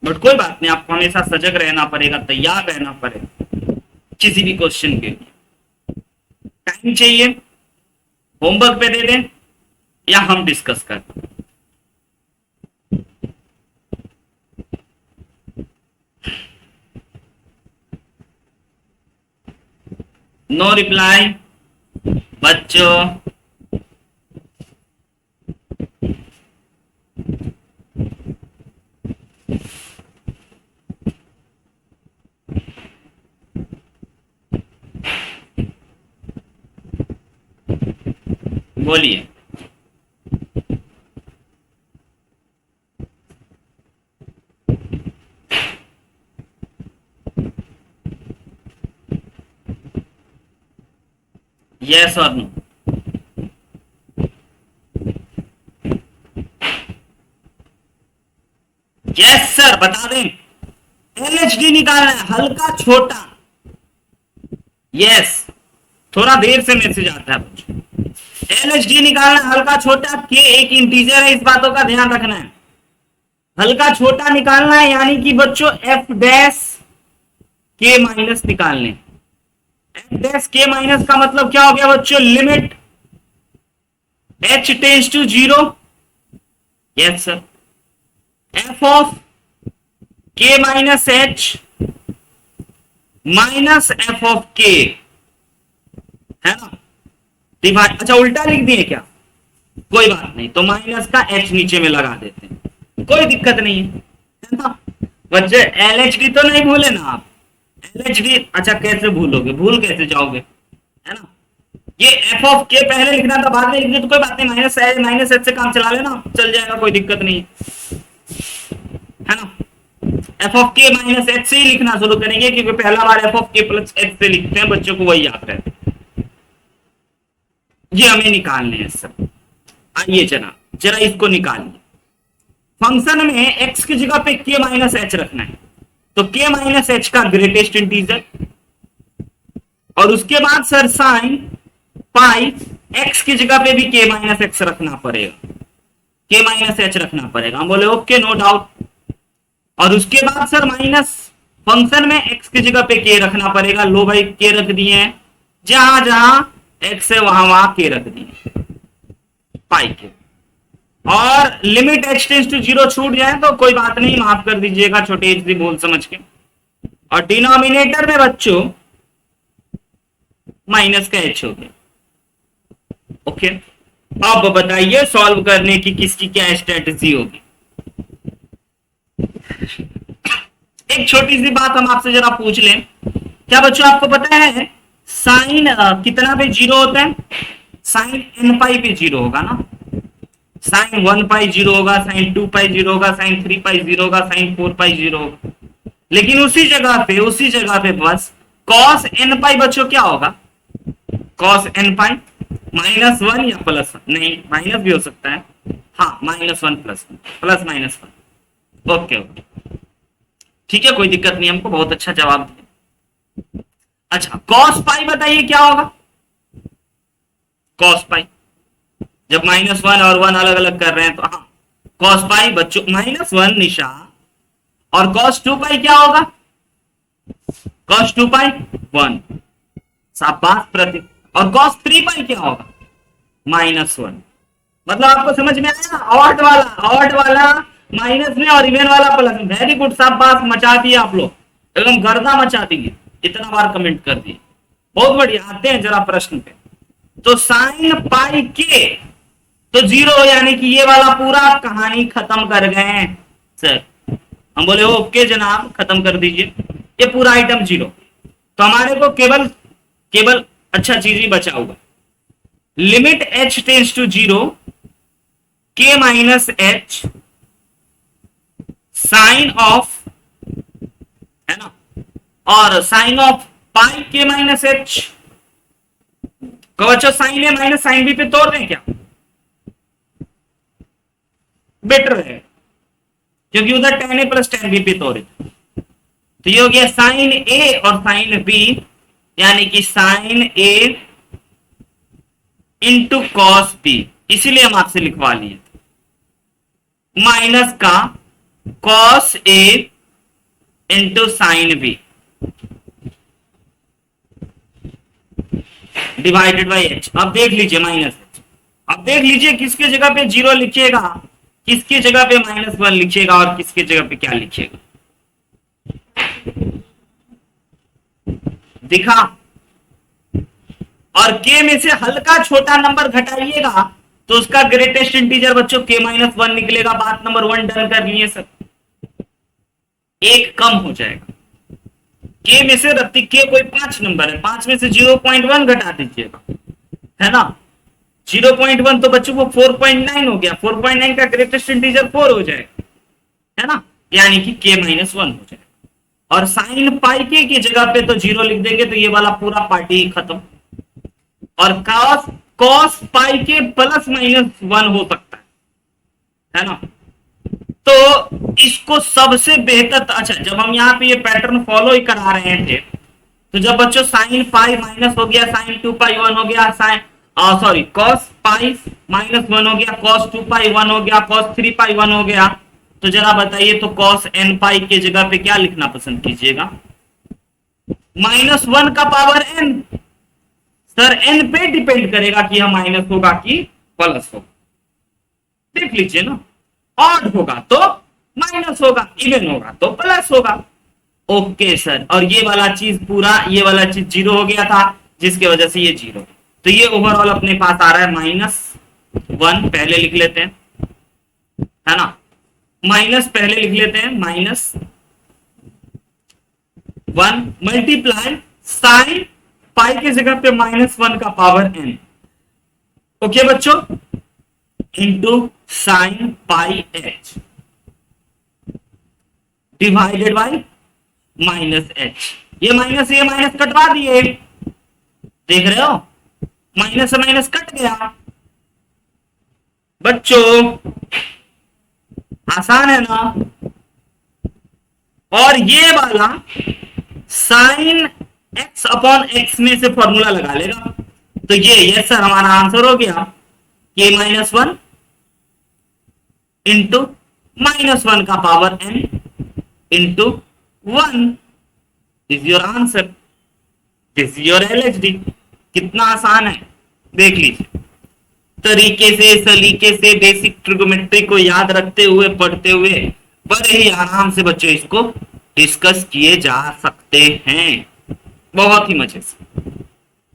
बट कोई बात नहीं, आपको हमेशा सजग रहना पड़ेगा, तैयार रहना पड़ेगा किसी भी क्वेश्चन के लिए। टाइम चाहिए, होमवर्क पे दे दें या हम डिस्कस कर? नो रिप्लाई बच्चों। बोलिए। यस और नो? यस सर, बता दें। एलएचडी निकालना है, हल्का छोटा। यस, थोड़ा देर से मैसेज आता है। एलएचडी निकालना है हल्का छोटा, के एक इंटीजर है, इस बातों का ध्यान रखना है। हल्का छोटा निकालना है, यानी कि बच्चों एफ डैश के माइनस निकालने। एफ डैश के माइनस का मतलब क्या हो गया बच्चों? Limit H tends to 0। Yes sir. F of K minus H minus F of K, है ना? डिवाइड, अच्छा उल्टा लिख दिए क्या? कोई बात नहीं, तो माइनस का एच नीचे में लगा देते हैं, कोई दिक्कत नहीं है ना बच्चे? एलएचडी तो नहीं भूले ना आप? एलएचडी अच्छा कैसे भूलोगे, भूल कैसे जाओगे, है ना? ये एफ ऑफ के पहले लिखना था, बाद में लिख दिया तो कोई बात नहीं, माइनस एच से काम चला लेना, चल जाएगा, कोई दिक्कत नहीं है ना? F of K minus H से ही लिखना शुरू करेंगे, क्योंकि पहला बार F of K plus H से लिखते हैं, बच्चों को वही याद रहता है। ये हमें निकालने हैं सब। आइए जरा इसको निकालिए। फंक्शन में एक्स की जगह पे के माइनस एच रखना है, तो के माइनस एच का ग्रेटेस्ट इंटीजर, और उसके बाद सर साइन पाई एक्स की जगह पे भी के माइनस एक्स रखना पड़ेगा, के माइनस एच रखना पड़ेगा। हम बोले ओके, नो डाउट। और उसके बाद सर माइनस फंक्शन में एक्स की जगह पे के रखना पड़ेगा। लो भाई, के रख दिए हैं, जहां जहां एक्स है वहां के रख दिए, पाई के। और लिमिट एच टेंस टू 0 छूट जाए तो कोई बात नहीं, माफ कर दीजिएगा, छोटी एच सी बोल समझ के। और डिनोमिनेटर में बच्चों माइनस का एच हो गया। ओके, अब बताइए सॉल्व करने की किसकी क्या स्ट्रेटजी होगी। एक छोटी सी बात हम आपसे जरा पूछ लें, क्या बच्चों आपको पता है साइन कितना पे 0 होता है? साइन n पाई पे 0 होगा ना? साइन 1 पाई 0 होगा, साइन 2 पाई 0 होगा, साइन 3 पाई 0 होगा, साइन 4 पाई 0 होगा। लेकिन उसी जगह पे बस कॉस n पाई बच्चों क्या होगा? कॉस n पाई -1 या +1? नहीं, माइनस भी हो सकता है, हाँ -1 प्लस -1। ओके ओके, ठीक है, कोई दिक्कत नहीं, हमको बहुत अच्छा जवाब दिया। अच्छा, कॉस पाई बताइए क्या होगा? कॉस पाई जब -1 और 1 अलग अलग कर रहे हैं तो हाँ, कॉस पाई बच्चों -1 निशा, और कॉस 2 पाई क्या होगा? कॉस 2 पाई 1, शाबाश प्रतीक। और कॉस 3 पाई क्या होगा? -1। मतलब आपको समझ में आया? ऑड वाला माइनस में और इवन वाला प्लस में। वेरी गुड, शाबाश, मचा दिए आप लोग, एकदम गर्दा मचा दिए, इतना बार कमेंट कर दिए, बहुत बढ़िया। आते हैं जरा प्रश्न पे। तो साइन पाई के तो 0, यानी कि ये वाला पूरा कहानी खत्म कर गए हैं सर। हम बोले ओके जनाब, खत्म कर दीजिए, ये पूरा आइटम 0। तो हमारे को केवल अच्छा चीज ही बचा होगा, लिमिट h टेंस टू 0 के माइनस एच साइन ऑफ, है ना, और साइन ऑफ पाई के माइनस एच। बच्चों साइन ए माइनस साइन बी पे तोड़ दें क्या? बेटर है, क्योंकि उधर tan a plus tan b पे तोड़े, तो ये हो गया साइन ए और साइन बी यानी कि sine A into cos B, इसीलिए हम आपसे लिखवा लिए थे, माइनस का cos A into sine B divided by H. अब देख लीजिए माइनस एच, अब देख लीजिए किसके जगह पे जीरो लिखिएगा, किसकी जगह पे -1 लिखिएगा और किसकी जगह पे क्या लिखिएगा, दिखा। और k में से हल्का छोटा नंबर घटाइएगा तो उसका ग्रेटेस्ट इंटीजर बच्चों k-1 निकलेगा। बात नंबर 1 डन कर लिए सर, एक कम हो जाएगा। k में से रत्ती k कोई 5 नंबर है, 5 में से 0.1 घटा दीजिएगा, है ना। 0.1 तो बच्चों को 4.9 हो गया, 4.9 का ग्रेटेस्ट इंटीजर 4 हो जाएगा, है ना, यानी कि k-1 हो जाएगा। और साइन पाई के की जगह पे तो 0 लिख देंगे तो ये वाला पूरा पार्टी खत्म। और कॉस पाई के +-1 हो सकता है ना। तो इसको सबसे बेहतर, अच्छा जब हम यहाँ पे ये पैटर्न फॉलो ही करा रहे थे तो जब बच्चों साइन पाई माइनस हो गया, साइन 2 पाई 1 हो गया, साइन सॉरी कॉस पाई -1 हो गया, कॉस 2 पाई 1 हो गया, कॉस 3 पाई 1 हो गया, तो जरा बताइए तो कॉस n पाई के जगह पे क्या लिखना पसंद कीजिएगा, -1 का पावर n। सर n पे डिपेंड करेगा कि यह माइनस होगा कि प्लस होगा, देख लीजिए ना। ऑड होगा तो माइनस होगा, इवन होगा तो प्लस होगा। ओके सर, और ये वाला चीज पूरा, ये वाला चीज 0 हो गया था जिसकी वजह से ये 0, तो ये ओवरऑल अपने पास आ रहा है -1, पहले लिख लेते हैं, है ना, माइनस पहले लिख लेते हैं -1 मल्टीप्लाई साइन पाई की जगह पे -1 का पावर n, ओके बच्चों, into sine pi h divided by -h। ये माइनस कटवा दिए, देख रहे हो, माइनस से माइनस कट गया बच्चों, आसान है ना। और ये वाला साइन x/x में से फॉर्मूला लगा लेगा, तो ये सर हमारा आंसर हो गया k-1 इंटू -1 का power n into 1 is your answer, this is your LHD। कितना आसान है देख लीजिए, तरीके से सलीके से बेसिक ट्रिगोमेट्री को याद रखते हुए पढ़ते हुए बड़े ही आराम से बच्चों इसको डिस्कस किए जा सकते हैं, बहुत ही मजे से।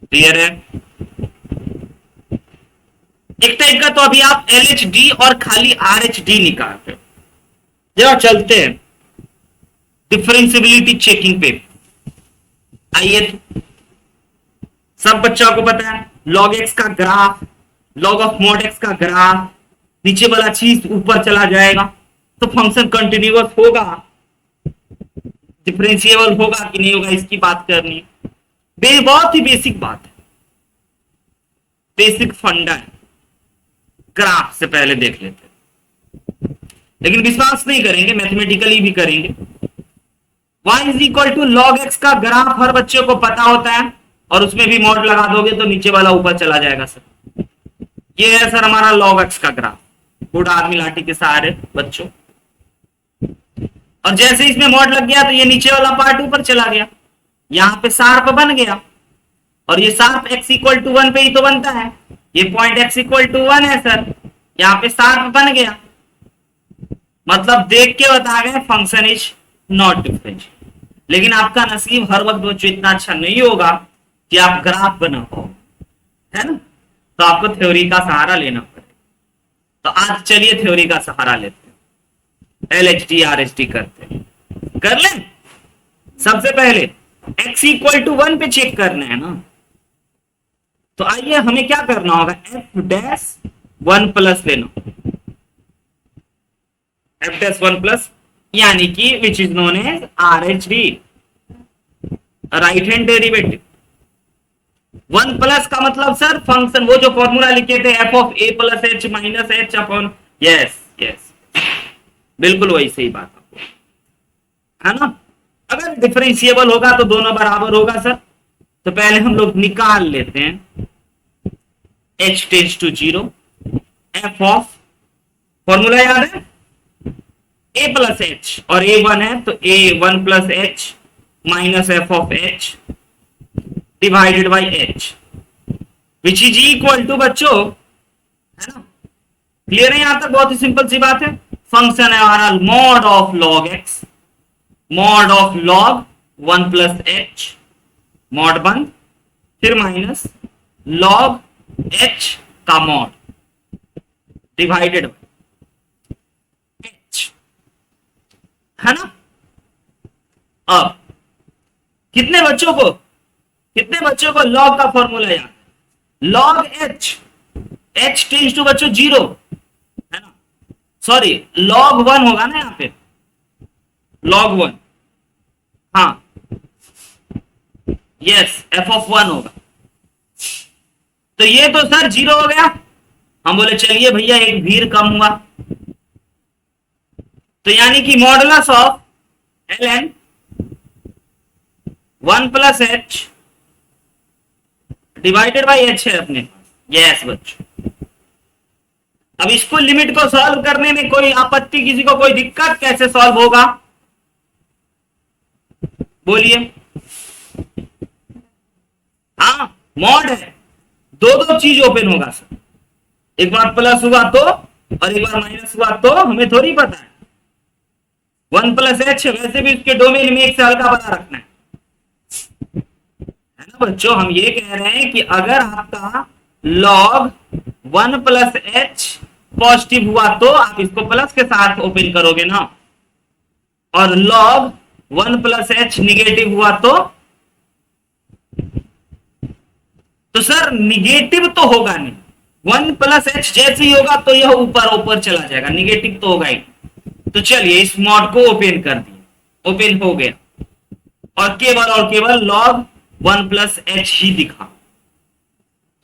क्लियर है। एक टाइप का तो अभी आप LHD और खाली RHD निकालते हो। जरा चलते हैं डिफरेंशिएबिलिटी चेकिंग पे। आइए, तो सब बच्चों को पता है log x का graph, log of mod x का ग्राफ, नीचे वाला चीज ऊपर चला जाएगा तो फंक्शन कंटिन्यूअस होगा, डिफरेंशिएबल होगा कि नहीं होगा इसकी बात करनी है। बहुत ही बेसिक बात है, बेसिक फंडा है। ग्राफ से पहले देख लेते हैं, लेकिन विश्वास नहीं करेंगे, मैथमेटिकली भी करेंगे। y is equal to log X का ग्राफ हर बच्चे को पता होता है, और उसमें भी मॉड लगा दोगे तो नीचे वाला ऊपर चला जाएगा सर। ये है सर हमारा लॉग एक्स का ग्राफ, बूढ़ा आदमी लाठी के सहारे बच्चों। और जैसे इसमें मॉड लग गया तो ये नीचे वाला पार्ट ऊपर चला गया, यहां पे शार्प बन गया, और ये शार्प x इक्वल टू 1 पे ही तो बनता है, ये पॉइंट x इक्वल टू 1 है सर, यहां पे शार्प बन गया, मतलब देख के बता गए फंक्शन इज नॉट डिफरेंशिएबल। लेकिन आपका नसीब हर वक्त बच्चों इतना अच्छा नहीं होगा कि आप ग्राफ बना पाओ, है ना, तो आपको थ्योरी का सहारा लेना पड़ेगा। तो आज चलिए थ्योरी का सहारा लेते हैं, LHD RHD करते हैं, कर लें। सबसे पहले x इक्वल टू 1 पे चेक करना है ना, तो आइए हमें क्या करना होगा, f'1 प्लस लेना, f'1 प्लस, यानी कि which is known as RHD, right hand derivative. 1 plus का मतलब सर फंक्शन, वो जो फॉर्मूला लिखे थे f of a plus h minus h upon, yes yes, बिल्कुल वही सही बात आपको, है ना। अगर डिफरेंशिएबल होगा तो दोनों बराबर होगा सर, तो पहले हम लोग निकाल लेते हैं h tends to 0 f of, formula याद है, a प्लस एच, और a 1 है तो a 1 plus H minus F of h divided by h which is equal to, बच्चों है ना, क्लियर है यहां तक? बहुत ही सिंपल सी बात है। फंक्शन है हमारा mod of log x, mod of log 1 plus H, mod बंद, फिर माइनस लॉग एच का मॉड डिवाइडेड बाई एच, है ना। अब कितने बच्चों को लॉग का फॉर्मूला याद? Log H, H tends to बच्चों 0, है ना, सॉरी लॉग 1 होगा ना यहां पे, लॉग 1, हाँ यस, एफ ऑफ 1 होगा। तो ये तो सर 0 हो गया। हम बोले चलिए भैया एक भीड़ कम हुआ, तो यानी कि modulus of L N 1 plus H divided by H है अपने, यस बच्चों। अब इसको लिमिट को सॉल्व करने में कोई आपत्ति, किसी को कोई दिक्कत, कैसे सॉल्व होगा बोलिए? हाँ मॉड है, दो चीज ओपन होगा सर, एक बार प्लस हुआ तो और एक बार माइनस हुआ तो, हमें थोड़ी पता है। 1 प्लस एच वैसे भी उसके डोमेन में एक से हल्का बना रखना है ना बच्चों। हम ये कह रहे हैं कि अगर आपका लॉग 1 प्लस एच पॉजिटिव हुआ तो आप इसको प्लस के साथ ओपन करोगे ना, और लॉग 1 प्लस एच निगेटिव हुआ तो सर निगेटिव तो होगा नहीं, 1 प्लस एच जैसे ही होगा तो यह ऊपर चला जाएगा, निगेटिव तो होगा ही। तो चलिए इस मॉड को ओपन कर दिए, ओपन हो गया, और केवल लॉग 1 प्लस एच ही दिखा।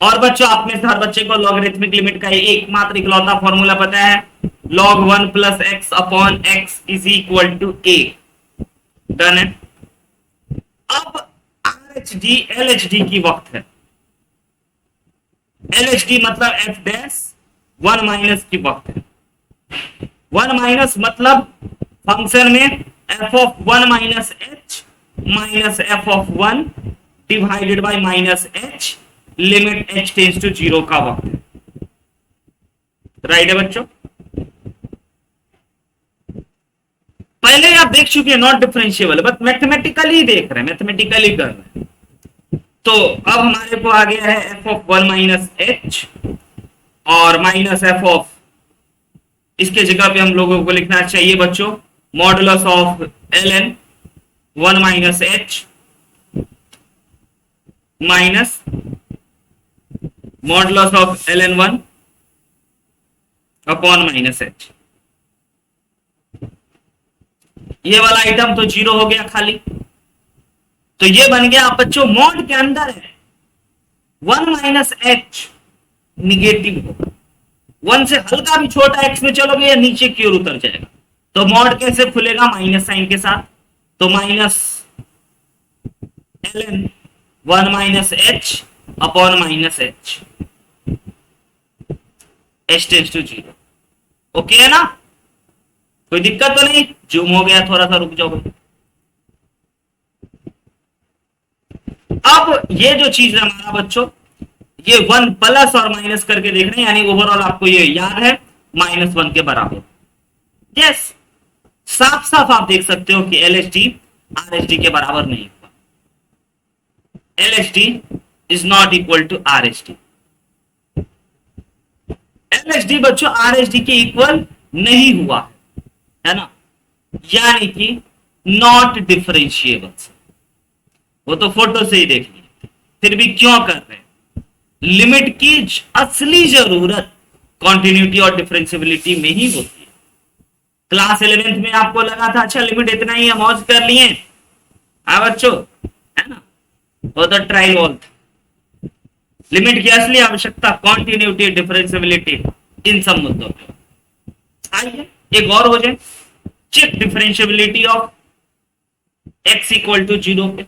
और बच्चों आप में से हर बच्चे को लॉगरिथमिक लिमिट का एकमात्र इकलौता फॉर्मूला पता है, log 1 plus X upon X is equal to A. Done है। अब RHD LHD की वक्त है, LHD मतलब f डैश 1 माइनस की वक्त है। 1 माइनस मतलब फंक्शन में f of 1 minus H minus F of 1 divided by minus H, limit h tends to 0 का वक्त है। राइट है बच्चों? पहले आप देख चुके हैं नॉट डिफरेंशिएबल, बट मैथमेटिकली देख रहे हैं, मैथमेटिकली कर रहे हैं। तो अब हमारे को आ गया है एफ ऑफ 1 माइनस एच और माइनस एफ ऑफ, इसके जगह पे हम लोगों को लिखना चाहिए बच्चों modulus of L N 1 minus H minus modulus of L N 1 upon minus h. ये वाला आइटम तो 0 हो गया खाली, तो ये बन गया बच्चों मॉड के अंदर है 1 माइनस एच निगेटिव होगा, 1 से हल्का भी छोटा एक्स में चलोगे या नीचे की ओर उतर जाएगा। तो मॉड कैसे खुलेगा? माइनस साइन के साथ, तो minus l N 1 minus h upon minus h, H tends to 0। Okay है ना? कोई दिक्कत तो नहीं? जूम हो गया, थोड़ा सा रुक जाओ। अब ये जो चीज है हमारा बच्चों, ये 1 प्लस और माइनस करके देख रहे हैं, यानी ओवरऑल आपको ये याद है -1 के बराबर। यस, साफ साफ आप देख सकते हो कि LHD RHD के बराबर नहीं हुआ। LHD is not equal to RHD। LHD बच्चों RHD के इक्वल नहीं हुआ है ना, यानी कि नॉट डिफरेंशिएबल। वो तो फोटो से ही देख लिया, फिर भी क्यों कर रहे हैं? लिमिट की असली जरूरत कॉन्टिन्यूटी और डिफरेंशियबिलिटी में ही होती है। क्लास 11th में आपको लगा था अच्छा लिमिट इतना ही है, मौज कर लिए, हाँ बच्चों, है ना? वो तो ट्रायल वॉल था। लिमिट की असली आवश्यकता कॉन्टिन्यूटी, डिफरेंशियबिलिटी, इन सब मुद्दों पे। आइए एक और हो जाए, check differentiability of x equal to 0 पे।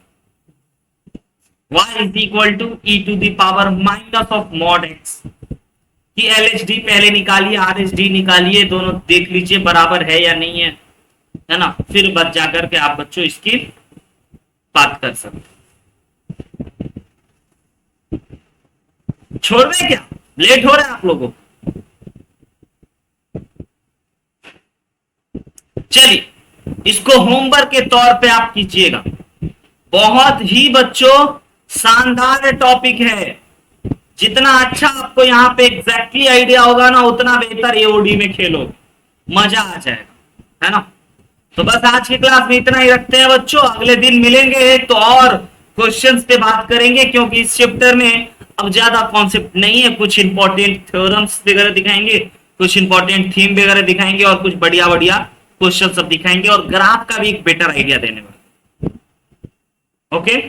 y is equal to e to the power minus of mod x कि LHD पहले निकालिए, RHD निकालिए, दोनों देख लीजिए बराबर है या नहीं है ना, फिर बच जाकर के आप बच्चों इसकी बात कर सकते। छोड़ दें क्या, लेट हो रहा है आप लोगों को? चलिए इसको होमवर्क के तौर पे आप कीजिएगा। बहुत ही बच्चों शानदार टॉपिक है। जितना अच्छा आपको यहाँ पे एग्जैक्टली आइडिया होगा ना, उतना बेहतर एओडी में खेलो, मजा आ जाएगा, है ना। तो बस आज की क्लास में इतना ही रखते हैं बच्चों। अगले दिन मिलेंगे तो और क्वेश्चंस पे बात करेंगे, क्योंकि इस चैप्टर में अब ज्यादा कॉन्सेप्ट नहीं है। कुछ इंपॉर्टेंट थ्योरम्स वगैरह दिखाएंगे, कुछ इंपॉर्टेंट थीम वगैरह दिखाएंगे, और कुछ बढ़िया बढ़िया क्वेश्चन सब दिखाएंगे, और ग्राफ का भी एक बेटर आइडिया देने वाले। ओके।